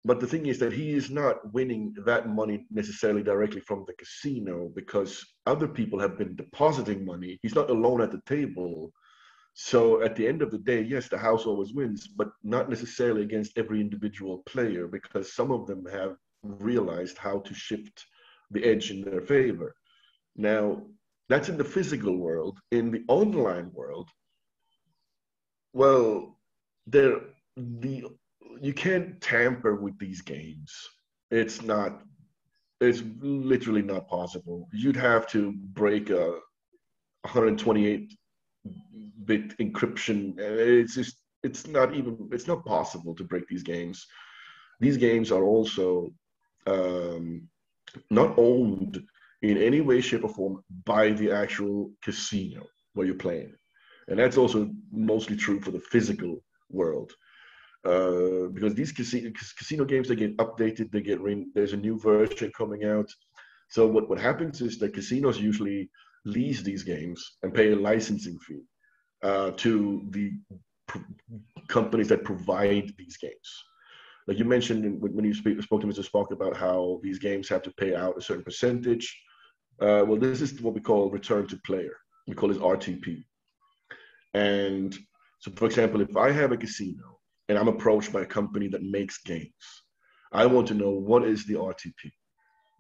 But the thing is that he is not winning that money necessarily directly from the casino, because other people have been depositing money. He's not alone at the table. So at the end of the day, yes, the house always wins, but not necessarily against every individual player, because some of them have realized how to shift the edge in their favor. Now, that's in the physical world. In the online world, well, you can't tamper with these games. It's literally not possible. You'd have to break a 128-bit encryption. It's not possible to break these games. These games are also not owned in any way, shape, or form by the actual casino where you're playing. And that's also mostly true for the physical world. Because these casino games, they get updated, there's a new version coming out. So what happens is that casinos usually lease these games and pay a licensing fee to the companies that provide these games. Like you mentioned when you spoke to Mr. Spock about how these games have to pay out a certain percentage. Well, this is what we call return to player. We call it RTP. And so, for example, if I have a casino and I'm approached by a company that makes games, I want to know what is the RTP,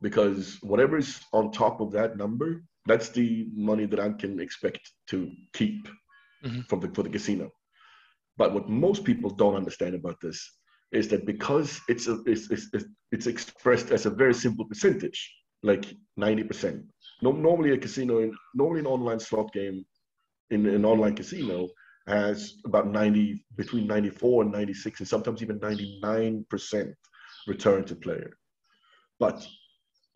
because whatever is on top of that number, that's the money that I can expect to keep for the casino. But what most people don't understand about this is that because it's expressed as a very simple percentage, like 90%. Normally an online slot game in an online casino has about between 94 and 96, and sometimes even 99% return to player. But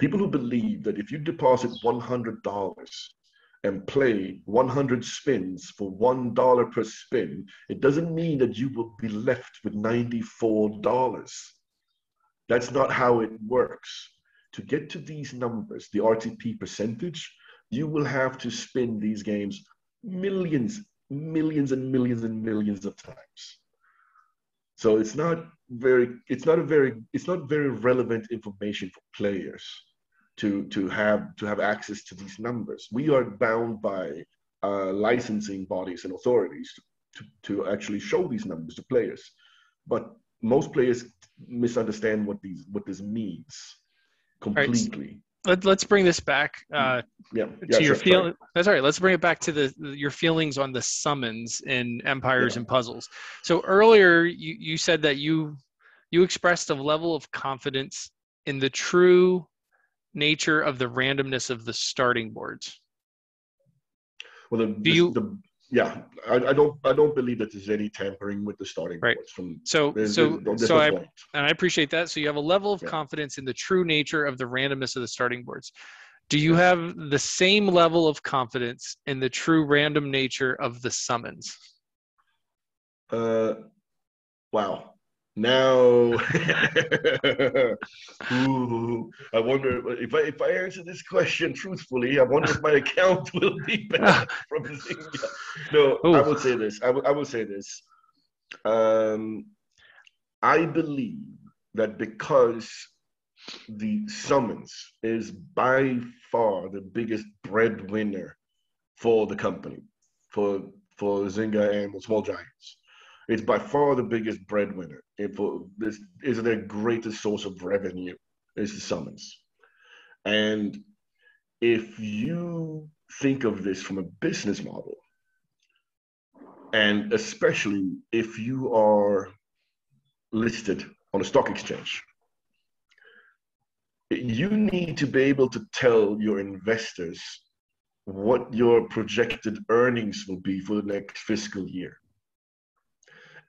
people who believe that if you deposit $100 and play 100 spins for $1 per spin, it doesn't mean that you will be left with $94. That's not how it works. To get to these numbers, the RTP percentage, you will have to spin these games millions and millions of times. So it's not very relevant information for players to have access to these numbers. We are bound by licensing bodies and authorities to actually show these numbers to players. But most players misunderstand what this means completely. Right. Let's bring this back to your feeling. That's all right. Let's bring it back to your feelings on the summons in Empires and Puzzles. So earlier you said that you expressed a level of confidence in the true nature of the randomness of the starting boards. Well, I don't believe that there's any tampering with the starting boards. I appreciate that. So you have a level of confidence in the true nature of the randomness of the starting boards. Do you Yes. have the same level of confidence in the true random nature of the summons? Uh, wow. Now, ooh, I wonder if I answer this question truthfully. I wonder if my account will be banned from Zynga. No, I Oh, would say this. I would say this. Um, I believe that because the summons is by far the biggest breadwinner for the company, for for Zynga and the Small Giants. It's by far the biggest breadwinner. And for this is their greatest source of revenue is the summons. And if you think of this from a business model, and especially if you are listed on a stock exchange, you need to be able to tell your investors what your projected earnings will be for the next fiscal year.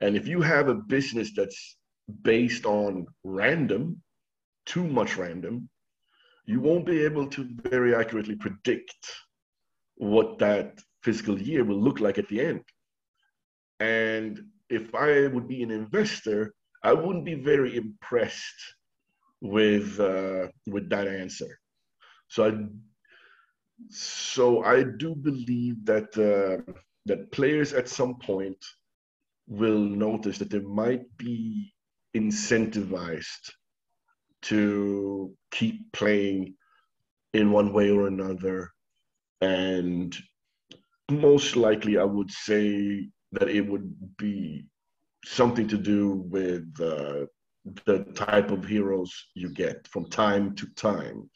And if you have a business that's based on random, too much random, you won't be able to very accurately predict what that fiscal year will look like at the end. And if I would be an investor, I wouldn't be very impressed with that answer. So I do believe that that players at some point will notice that they might be incentivized to keep playing in one way or another. And most likely, I would say that it would be something to do with the type of heroes you get from time to time.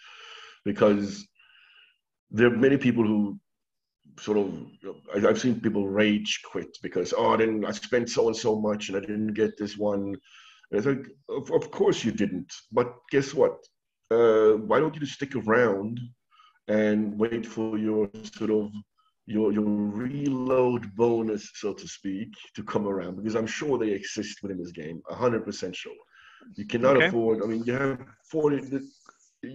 Because there are many people who sort of, I've seen people rage quit because, oh, I spent so and so much and I didn't get this one. And it's like, of course you didn't. But guess what? Why don't you just stick around and wait for your sort of your reload bonus, so to speak, to come around? Because I'm sure they exist within this game, 100% sure. You cannot okay. afford. I mean, you have 40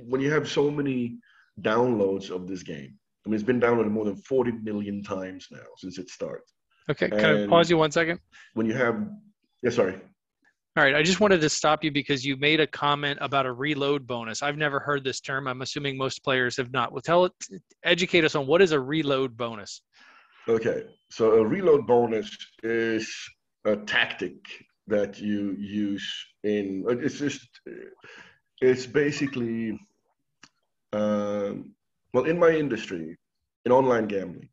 when you have so many downloads of this game. I mean, it's been downloaded more than 40 million times now since it started. Okay. Can I pause And you 1 second? when you have, yeah, sorry. All right. I just wanted to stop you because you made a comment about a reload bonus. I've never heard this term. I'm assuming most players have not. Well, educate us on what is a reload bonus. Okay, so a reload bonus is a tactic that you use in. It's basically, well, in my industry, in online gambling,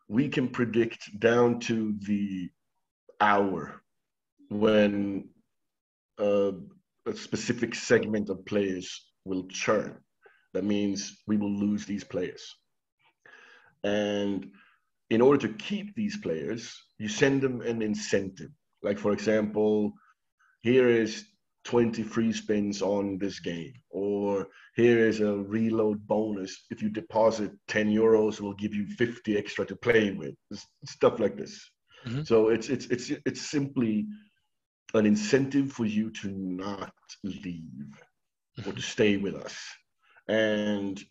we can predict down to the hour when uh, a specific segment of players will churn. That means we will lose these players. And in order to keep these players, you send them an incentive. Like, for example, here is 20 free spins on this game, or here is a reload bonus. If you deposit 10 euros, we'll give you 50 extra to play with. Stuff like this. Mm-hmm. So it's simply an incentive for you to not leave or to stay with us. And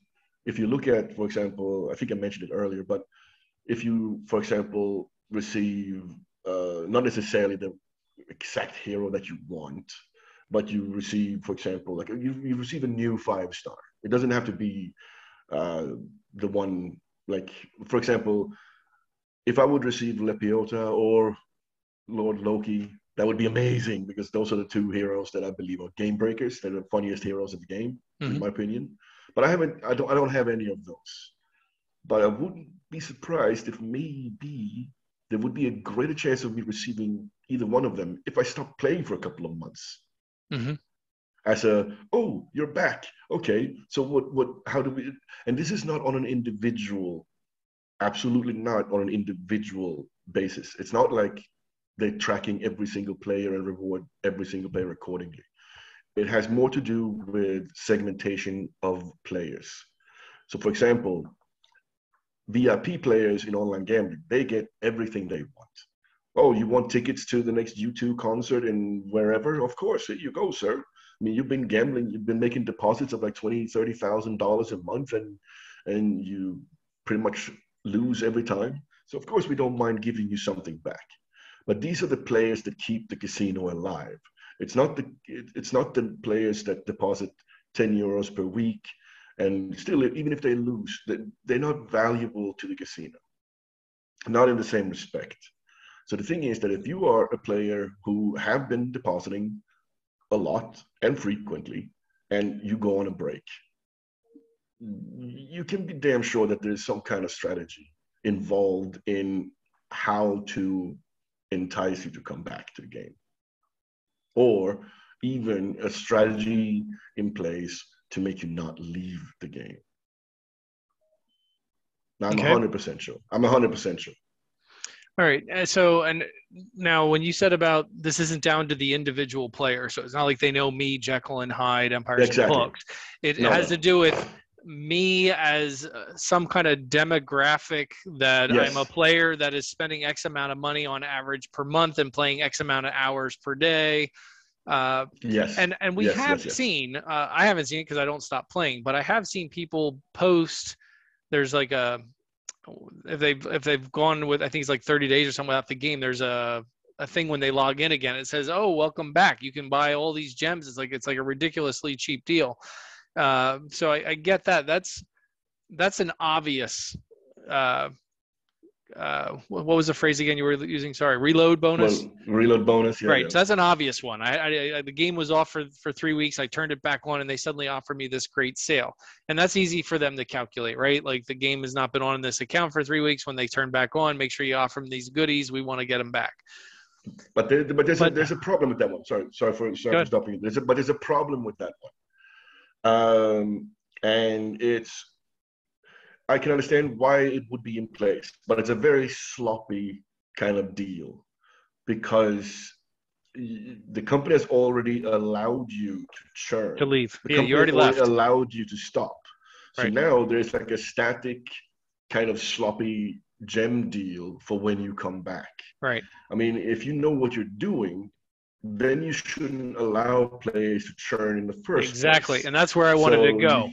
if you look at, for example, I think I mentioned it earlier, but if you, for example, receive not necessarily the exact hero that you want, but you receive, for example, like you receive a new 5-star. It doesn't have to be the one, like, for example, if I would receive Lepiota or Lord Loki, that would be amazing because those are the two heroes that I believe are game breakers. They're the funniest heroes of the game, in my opinion. But I don't have any of those. But I wouldn't be surprised if maybe there would be a greater chance of me receiving either one of them if I stop playing for a couple of months. Mm-hmm. As oh, you're back. Okay, so how do we, and this is not on an individual, absolutely not on an individual basis. It's not like they're tracking every single player and reward every single player accordingly. It has more to do with segmentation of players. So, for example, VIP players in online gambling, they get everything they want. Oh, you want tickets to the next U2 concert in wherever? Of course, here you go, sir. mean, you've been gambling, you've been making deposits of like $20,000-$30,000 a month, and you pretty much lose every time. So of course we don't mind giving you something back. But these are the players that keep the casino alive. It's not the players that deposit 10 euros per week, and still, even if they lose, they're not valuable to the casino, not in the same respect. So the thing is that if you are a player who have been depositing a lot and frequently, and you go on a break, you can be damn sure that there's some kind of strategy involved in how to entice you to come back to the game, or even a strategy in place to make you not leave the game. Now, I'm 100% sure. I'm 100% sure. All right. So, and now when you said about this isn't down to the individual player, so it's not like they know me, JekylandHyde, Empires and Books. It has to do with me as some kind of demographic that I'm a player that is spending X amount of money on average per month and playing X amount of hours per day. And we have seen, I haven't seen it because I don't stop playing, but I have seen people post, there's like if they've gone with, I think it's like 30 days or something without the game, there's a thing when they log in again, it says, oh, welcome back, you can buy all these gems. It's like a ridiculously cheap deal. So I get that. That's an obvious what was the phrase again you were using? Sorry, reload bonus. Well, reload bonus, yeah. Right. Yeah. So that's an obvious one. I the game was off for 3 weeks. I turned it back on, and they suddenly offered me this great sale. And that's easy for them to calculate, right? Like the game has not been on this account for 3 weeks. When they turn back on, make sure you offer them these goodies. We want to get them back. But there's a problem with that one. Sorry for stopping you. There's a problem with that one. And I can understand why it would be in place, but it's a very sloppy kind of deal because the company has already allowed you to churn. To leave. The company you already left. Allowed you to stop. So right. Now there's like a static kind of sloppy gem deal for when you come back. Right. I mean, if you know what you're doing, then you shouldn't allow players to churn in the first place. Exactly, and that's where I wanted to go.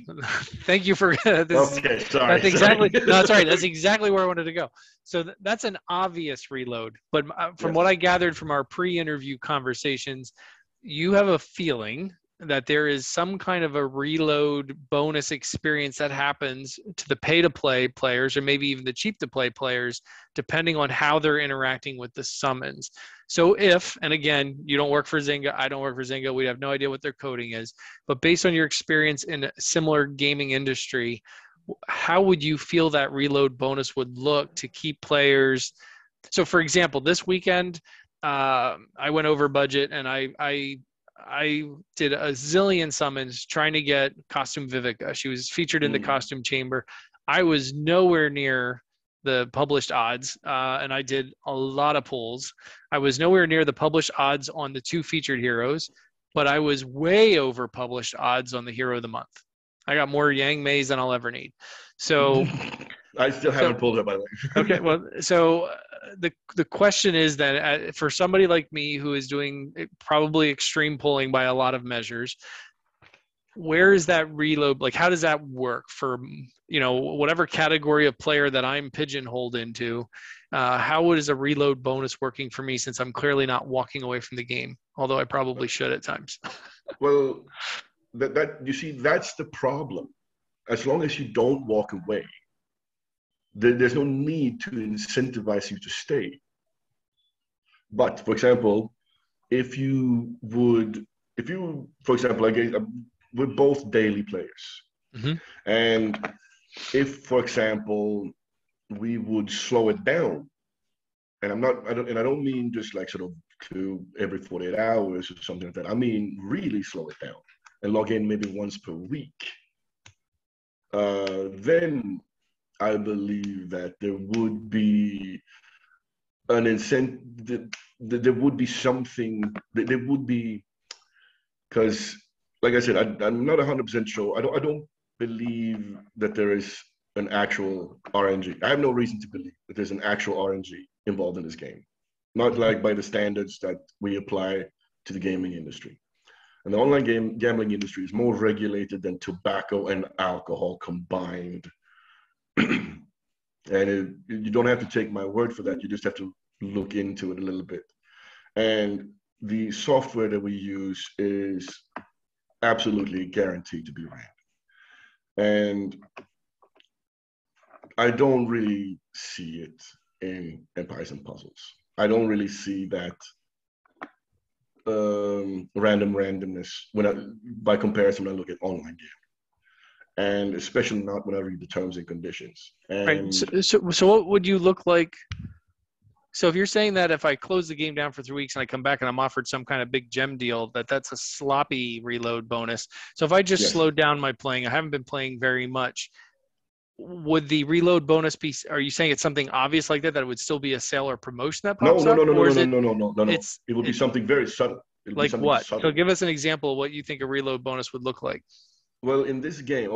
Thank you for this. Okay, sorry. That's exactly no, that's right. That's exactly where I wanted to go. So that's an obvious reload. But from what I gathered from our pre-interview conversations, you have a feeling that there is some kind of a reload bonus experience that happens to the pay-to-play players, or maybe even the cheap-to-play players, depending on how they're interacting with the summons. So if, and again, you don't work for Zynga, I don't work for Zynga, we have no idea what their coding is, but based on your experience in a similar gaming industry, how would you feel that reload bonus would look to keep players? So for example, this weekend, I went over budget and I did a zillion summons trying to get Costume Vivica. She was featured in the costume chamber. I was nowhere near the published odds, and I did a lot of pulls. I was nowhere near the published odds on the 2 featured heroes, but I was way over published odds on the hero of the month. I got more Yang Meis than I'll ever need. So I still haven't pulled her, by the way. Okay, well, so the question is that for somebody like me who is doing probably extreme pulling by a lot of measures, where is that reload? Like, how does that work for, whatever category of player that I'm pigeonholed into? How is a reload bonus working for me, since I'm clearly not walking away from the game, although I probably should at times? Well, you see, that's the problem. As long as you don't walk away, there's no need to incentivize you to stay. But for example, we're both daily players. Mm-hmm. And if, for example, we would slow it down, and I don't mean just like sort of to every 48 hours or something like that. I mean really slow it down and log in maybe once per week. Then I believe that there would be an incentive. There would be something. There would be, because, like I said, I'm not 100% sure. I don't believe that there is an actual RNG. I have no reason to believe that there's an actual RNG involved in this game. Not like by the standards that we apply to the gaming industry. And the online gambling industry is more regulated than tobacco and alcohol combined. And you don't have to take my word for that. You just have to look into it a little bit. And the software that we use is absolutely guaranteed to be random. And I don't really see it in Empires and Puzzles. I don't really see that randomness by comparison when I look at online games. And especially not when I read the terms and conditions. And right. So what would you look like? So if you're saying that if I close the game down for 3 weeks and I come back and I'm offered some kind of big gem deal, that's a sloppy reload bonus. So if I just slowed down my playing, I haven't been playing very much, would the reload bonus be, are you saying it's something obvious like that it would still be a sale or promotion that pops up? No. It would be something very subtle. Like what? So give us an example of what you think a reload bonus would look like. Well, in this game,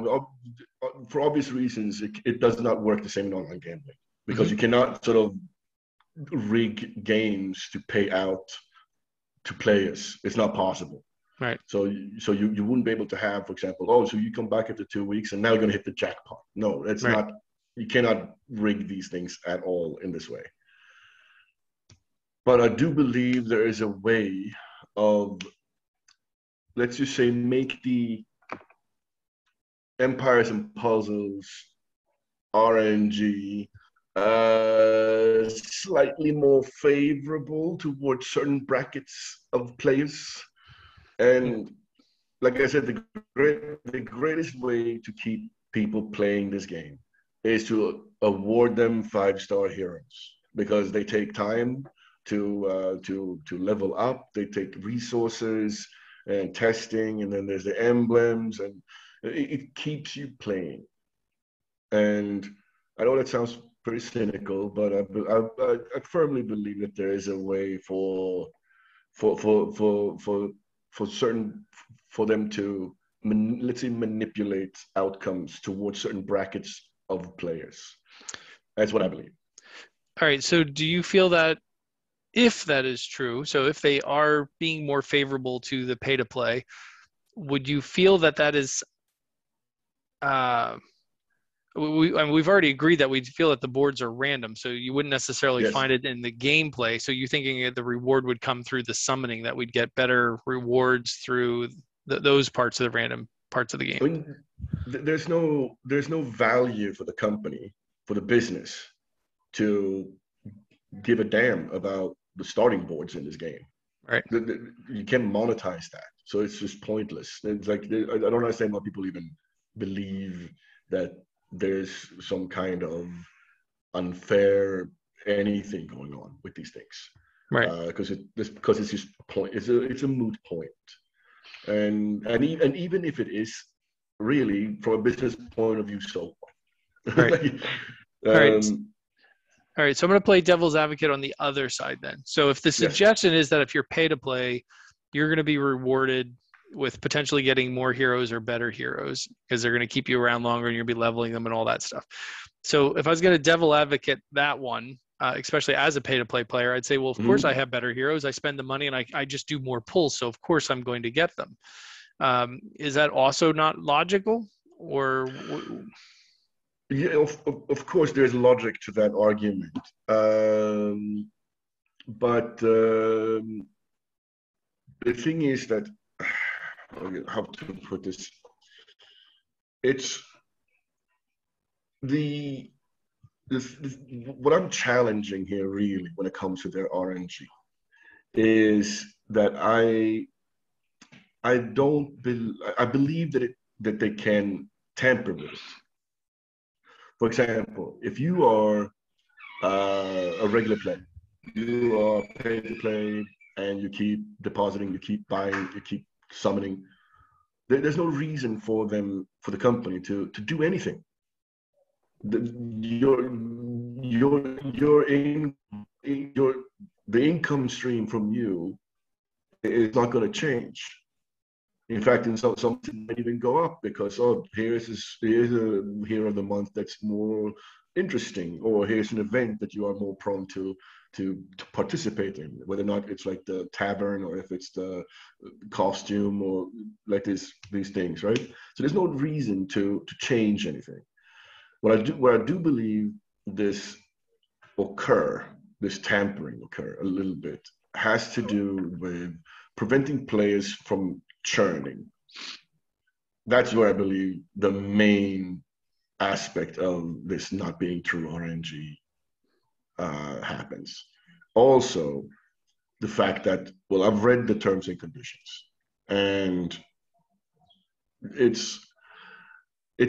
for obvious reasons, it does not work the same in online gambling because you cannot sort of rig games to pay out to players. It's not possible. Right. So you wouldn't be able to have, for example, so you come back after 2 weeks and now you're going to hit the jackpot. No, that's not. You cannot rig these things at all in this way. But I do believe there is a way of, let's just say, make the Empires and Puzzles RNG slightly more favorable towards certain brackets of players. And like I said, the greatest way to keep people playing this game is to award them 5-star heroes because they take time to level up. They take resources and testing, and then there's the emblems, and it keeps you playing. And I know that sounds pretty cynical, but I firmly believe that there is a way for them to let's say manipulate outcomes towards certain brackets of players. That's what I believe. All right. So do you feel that if that is true, so if they are being more favorable to the pay to play, would you feel that is we've already agreed that we feel that the boards are random, so you wouldn't necessarily find it in the gameplay. So you're thinking that the reward would come through the summoning, that we'd get better rewards through those parts of the random parts of the game. I mean, there's no value for the company, for the business, to give a damn about the starting boards in this game. Right. You can't monetize that, so it's just pointless. It's like I don't understand why people even believe that there's some kind of unfair anything going on with these things, right? Because it's just a point. It's a moot point, and even if it is really from a business point of view, so right. All right, so I'm going to play devil's advocate on the other side then. So if the suggestion is that if you're pay to play, you're going to be rewarded with potentially getting more heroes or better heroes because they're going to keep you around longer and you'll be leveling them and all that stuff. So if I was going to devil advocate that one, especially as a pay to play player, I'd say, well, of course I have better heroes. I spend the money and I just do more pulls. So of course I'm going to get them. Is that also not logical or... Yeah, of course, there's logic to that argument. But the thing is that, how to put this? It's what I'm challenging here really when it comes to their RNG is that I believe that they can tamper with it. For example, if you are a regular player, you are pay to play, and you keep depositing, you keep buying, you keep summoning, there's no reason for the company to do anything. The income stream from you is not going to change. In fact, in some might even go up because here's a hero of the month that's more interesting, or here's an event that you are more prone to participate in, whether or not it's like the tavern or if it's the costume or like these things, right? So there's no reason to change anything. What I do believe this this tampering occur a little bit, has to do with preventing players from churning. That's where I believe the main aspect of this not being true RNG happens. Also, the fact that, well, I've read the terms and conditions, and it's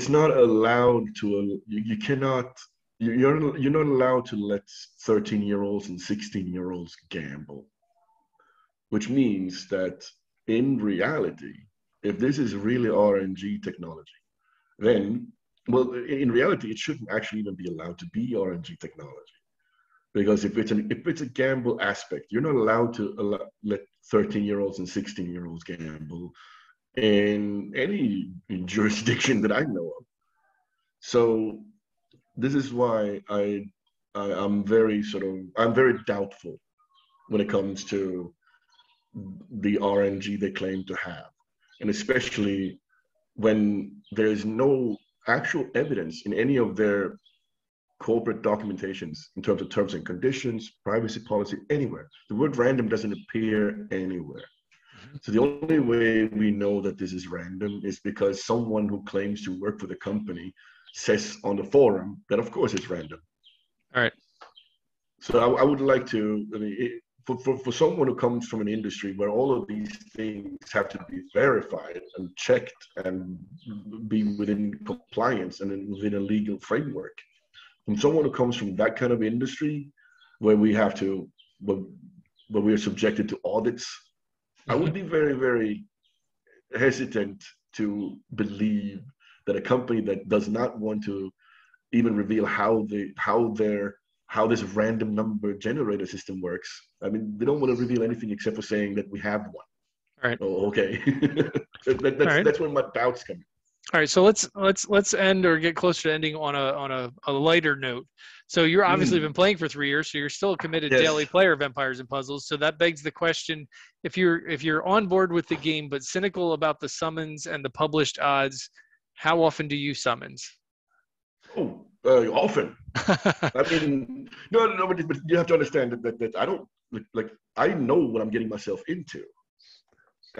not allowed to, you cannot, you're not allowed to let 13-year-olds and 16-year-olds gamble, which means that in reality, if this is really RNG technology, then, well, in reality, it shouldn't actually even be allowed to be RNG technology. Because if it's a gamble aspect, you're not allowed to let 13-year-olds and 16-year-olds gamble in any jurisdiction that I know of. So this is why I'm very doubtful when it comes to the RNG they claim to have, and especially when there's no actual evidence in any of their corporate documentations in terms of terms and conditions, privacy policy, anywhere. The word random doesn't appear anywhere. So the only way we know that this is random is because someone who claims to work for the company says on the forum that of course it's random. All right. So I would like to, for someone who comes from an industry where all of these things have to be verified and checked and be within compliance and within a legal framework, from someone who comes from that kind of industry where we have to, where we are subjected to audits, I would be very, very hesitant to believe that a company that does not want to even reveal how this random number generator system works. I mean, they don't want to reveal anything except for saying that we have one. All right. Oh, okay. That's where my doubts come in. All right, so let's end or get closer to ending on a lighter note. So you're obviously been playing for 3 years, so you're still a committed daily player of Empires and Puzzles. So that begs the question: if you're on board with the game but cynical about the summons and the published odds, how often do you summons? Oh, often. I mean, no, but you have to understand that I don't I know what I'm getting myself into,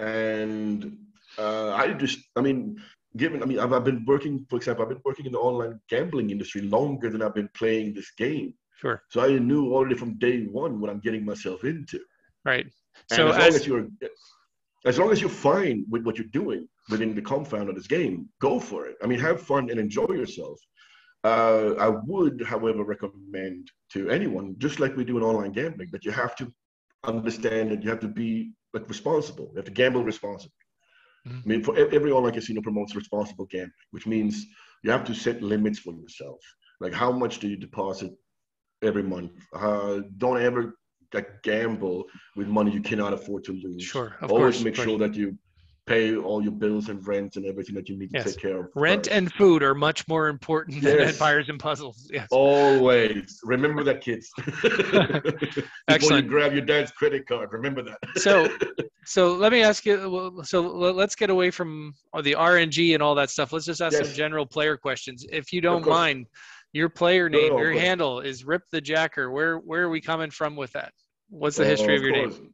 and I've been working, for example, I've been working in the online gambling industry longer than I've been playing this game. Sure. So I knew already from day one what I'm getting myself into. Right. So as long as you're fine with what you're doing within the confound of this game, go for it. I mean, have fun and enjoy yourself. I would, however, recommend to anyone, just like we do in online gambling, that you have to understand that you have to be responsible. You have to gamble responsibly. I mean, for every online casino promotes responsible gambling, which means you have to set limits for yourself. Like, how much do you deposit every month? Don't ever gamble with money you cannot afford to lose. Sure, Always make sure that you pay all your bills and rent and everything that you need to take care of. Rent and food are much more important than Empires and Puzzles. Yes. Always. Remember that, kids. Before you grab your dad's credit card, remember that. So let me ask you, so let's get away from the RNG and all that stuff. Let's just ask some general player questions. If you don't mind, your player name, your handle is RipTheJacker. Where are we coming from with that? What's the history of your name?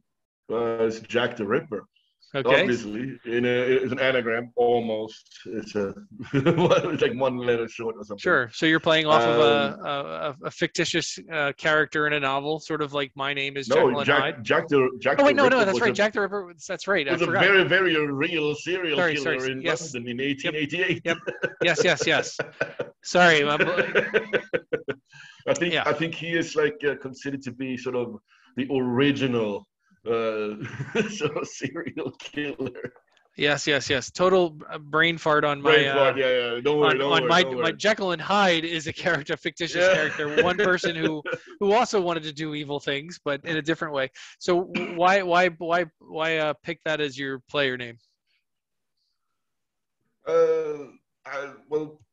It's Jack the Ripper. Okay. Obviously, it's an anagram, almost. It's it's like one letter short or something. Sure. So you're playing off of a fictitious character in a novel, sort of like My Name is JekylandHyde. Jack the Ripper. That's right. Jack the Ripper. That's right. Was a very, very real serial killer in London in 1888. Yep. Yes. Sorry. I think he is considered to be sort of the original sort of serial killer. Yes. Total brain fart on my. Don't worry. My JekylandHyde is a character, fictitious character, one person who also wanted to do evil things, but in a different way. So why pick that as your player name? Well,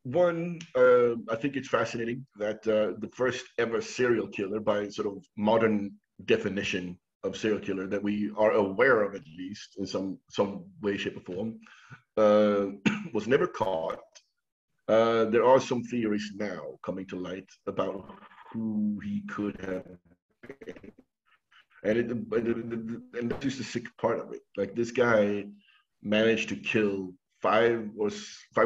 I think it's fascinating that the first ever serial killer, by sort of modern definition of serial killer that we are aware of, at least in some way, shape, or form, was never caught. There are some theories now coming to light about who he could have been. And that's just the sick part of it. Like, this guy managed to kill five or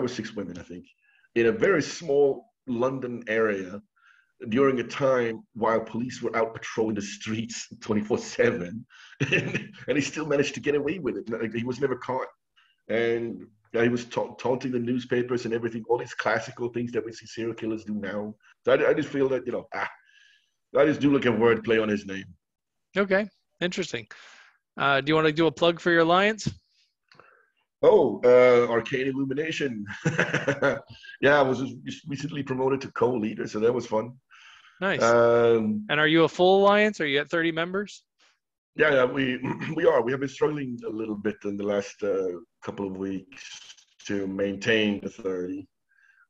six women, I think, in a very small London area during a time while police were out patrolling the streets 24/7, and he still managed to get away with it. Like, he was never caught, and he was taunting the newspapers and everything. All these classical things that we see serial killers do now. So I just feel that I just do look at wordplay on his name. Okay, interesting. Do you want to do a plug for your alliance? Oh, Arcane Illumination. Yeah, I was just recently promoted to co-leader, so that was fun. Nice. And are you a full alliance? Are you at 30 members? Yeah, we are. We have been struggling a little bit in the last couple of weeks to maintain the 30.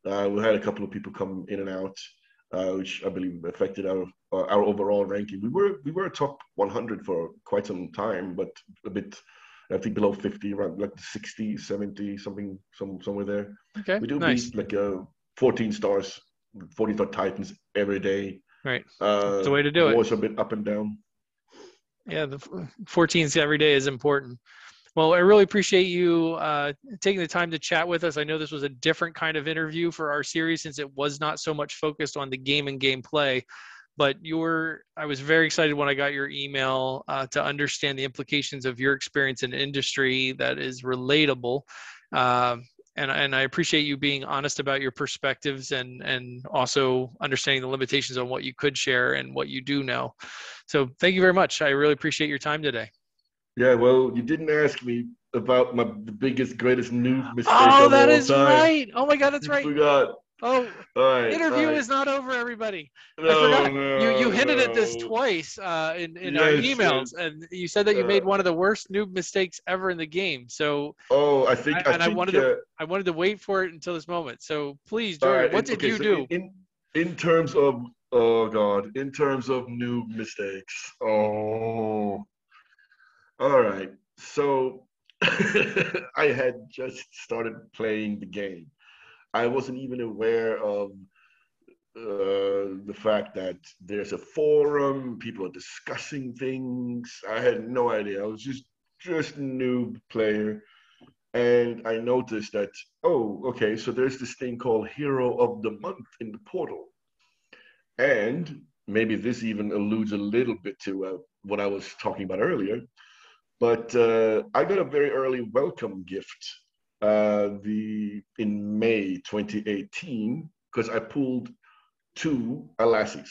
We had a couple of people come in and out, which I believe affected our overall ranking. We were top 100 for quite some time, but a bit, I think, below 50, around like 60, 70, somewhere there. Okay, we do nice. beat like 14-star Titans every day. Right, that's the way to do it. Wars a bit up and down. Yeah, the 14s every day is important. Well, I really appreciate you taking the time to chat with us. I know this was a different kind of interview for our series since it was not so much focused on the game and gameplay. But I was very excited when I got your email to understand the implications of your experience in industry that is relatable. And I appreciate you being honest about your perspectives and also understanding the limitations on what you could share and what you do know. So thank you very much. I really appreciate your time today. Yeah, well, you didn't ask me about the biggest, greatest noob mistake Oh, of that all is time. right. Oh my God, that's You right. forgot. Oh, All interview right. is not over, everybody. No, I forgot. no, You hinted at this no. twice in our Yes, emails, and you said that you made one of the worst noob mistakes ever in the game. So, oh, I wanted to wait for it until this moment. So please, Jordan, what did you do? In terms of, oh God, in terms of noob mistakes. Oh, all right. So I had just started playing the game. I wasn't even aware of the fact that there's a forum, people are discussing things. I had no idea. I was just a noob player. And I noticed that, oh, okay, so there's this thing called Hero of the Month in the portal. And maybe this even alludes a little bit to what I was talking about earlier. But I got a very early welcome gift in May 2018, because I pulled 2 Alassis.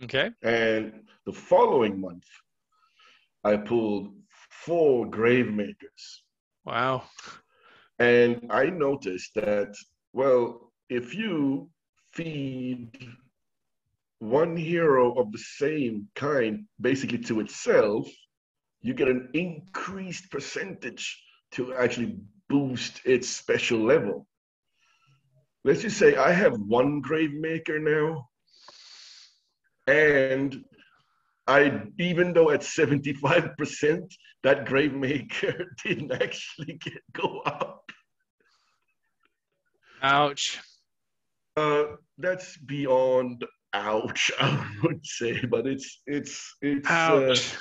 Okay. And the following month, I pulled 4 Gravemakers. Wow. And I noticed that, well, if you feed one hero of the same kind basically to itself, you get an increased percentage to actually boost its special level. Let's just say I have 1 Gravemaker now, and even though at 75%, that Gravemaker didn't actually go up. Ouch. That's beyond ouch, I would say, but it's ouch.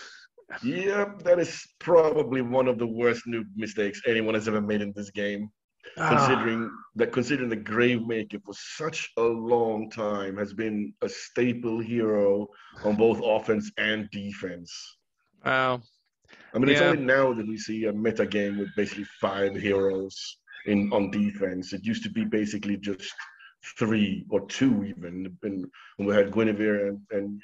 Yeah, that is probably one of the worst noob mistakes anyone has ever made in this game. Considering the Gravemaker for such a long time has been a staple hero on both offense and defense. Wow. I mean, it's only now that we see a meta game with basically 5 heroes on defense. It used to be basically just 3 or 2 even. When we had Guinevere and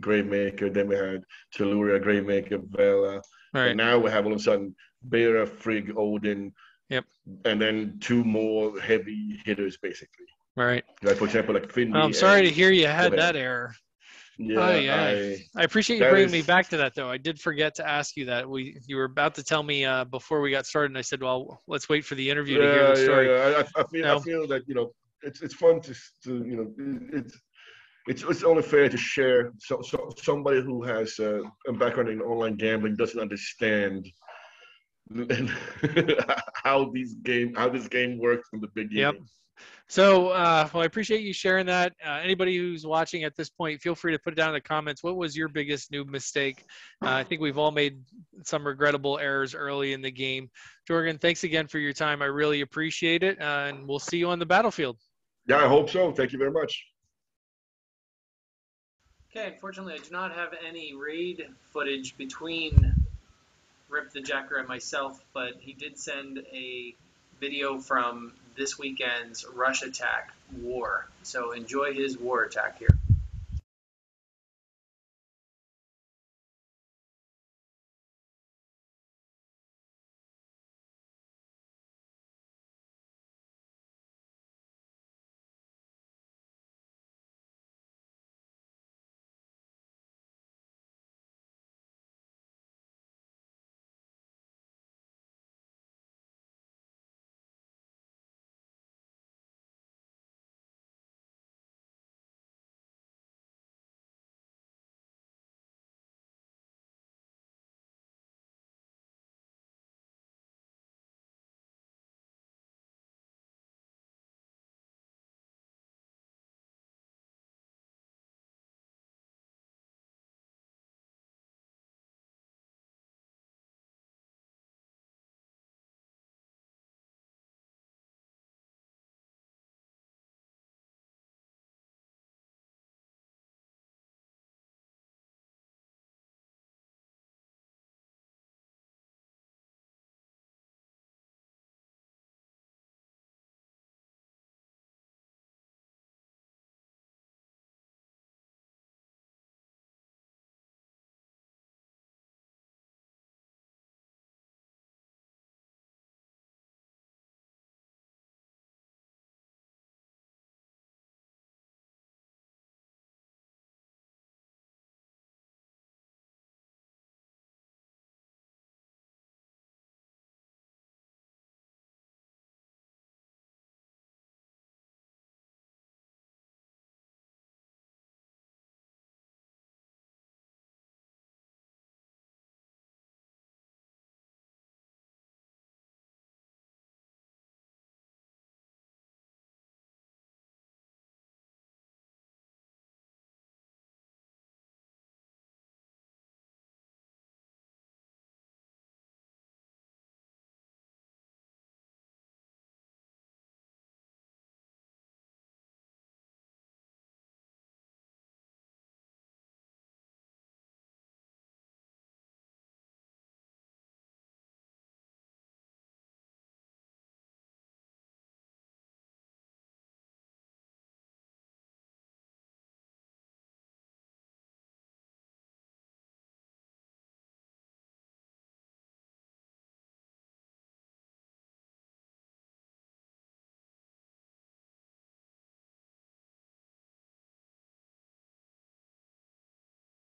Gravemaker, then we had Telluria, Gravemaker, Vela. Right. And now we have all of a sudden Bera, Frigg, Odin. Yep. And then 2 more heavy hitters, basically. Right. Like, for example, like Finley. I'm sorry to hear you had that error. Oh Yeah, yeah, I appreciate you that bringing me is, back to that though. I did forget to ask you that. You were about to tell me before we got started, and I said, "Well, let's wait for the interview to hear the story." I No, feel that, it's fun it's only fair to share. Somebody who has a background in online gambling doesn't understand how this game works from the yep. beginning. So, well, I appreciate you sharing that. Anybody who's watching at this point, feel free to put it down in the comments. What was your biggest noob mistake? I think we've all made some regrettable errors early in the game. Jorgen, thanks again for your time. I really appreciate it, and we'll see you on the battlefield. Yeah, I hope so. Thank you very much. Okay, unfortunately, I do not have any raid footage between RipTheJacker and myself, but he did send a video from this weekend's rush attack war. So enjoy his war attack here.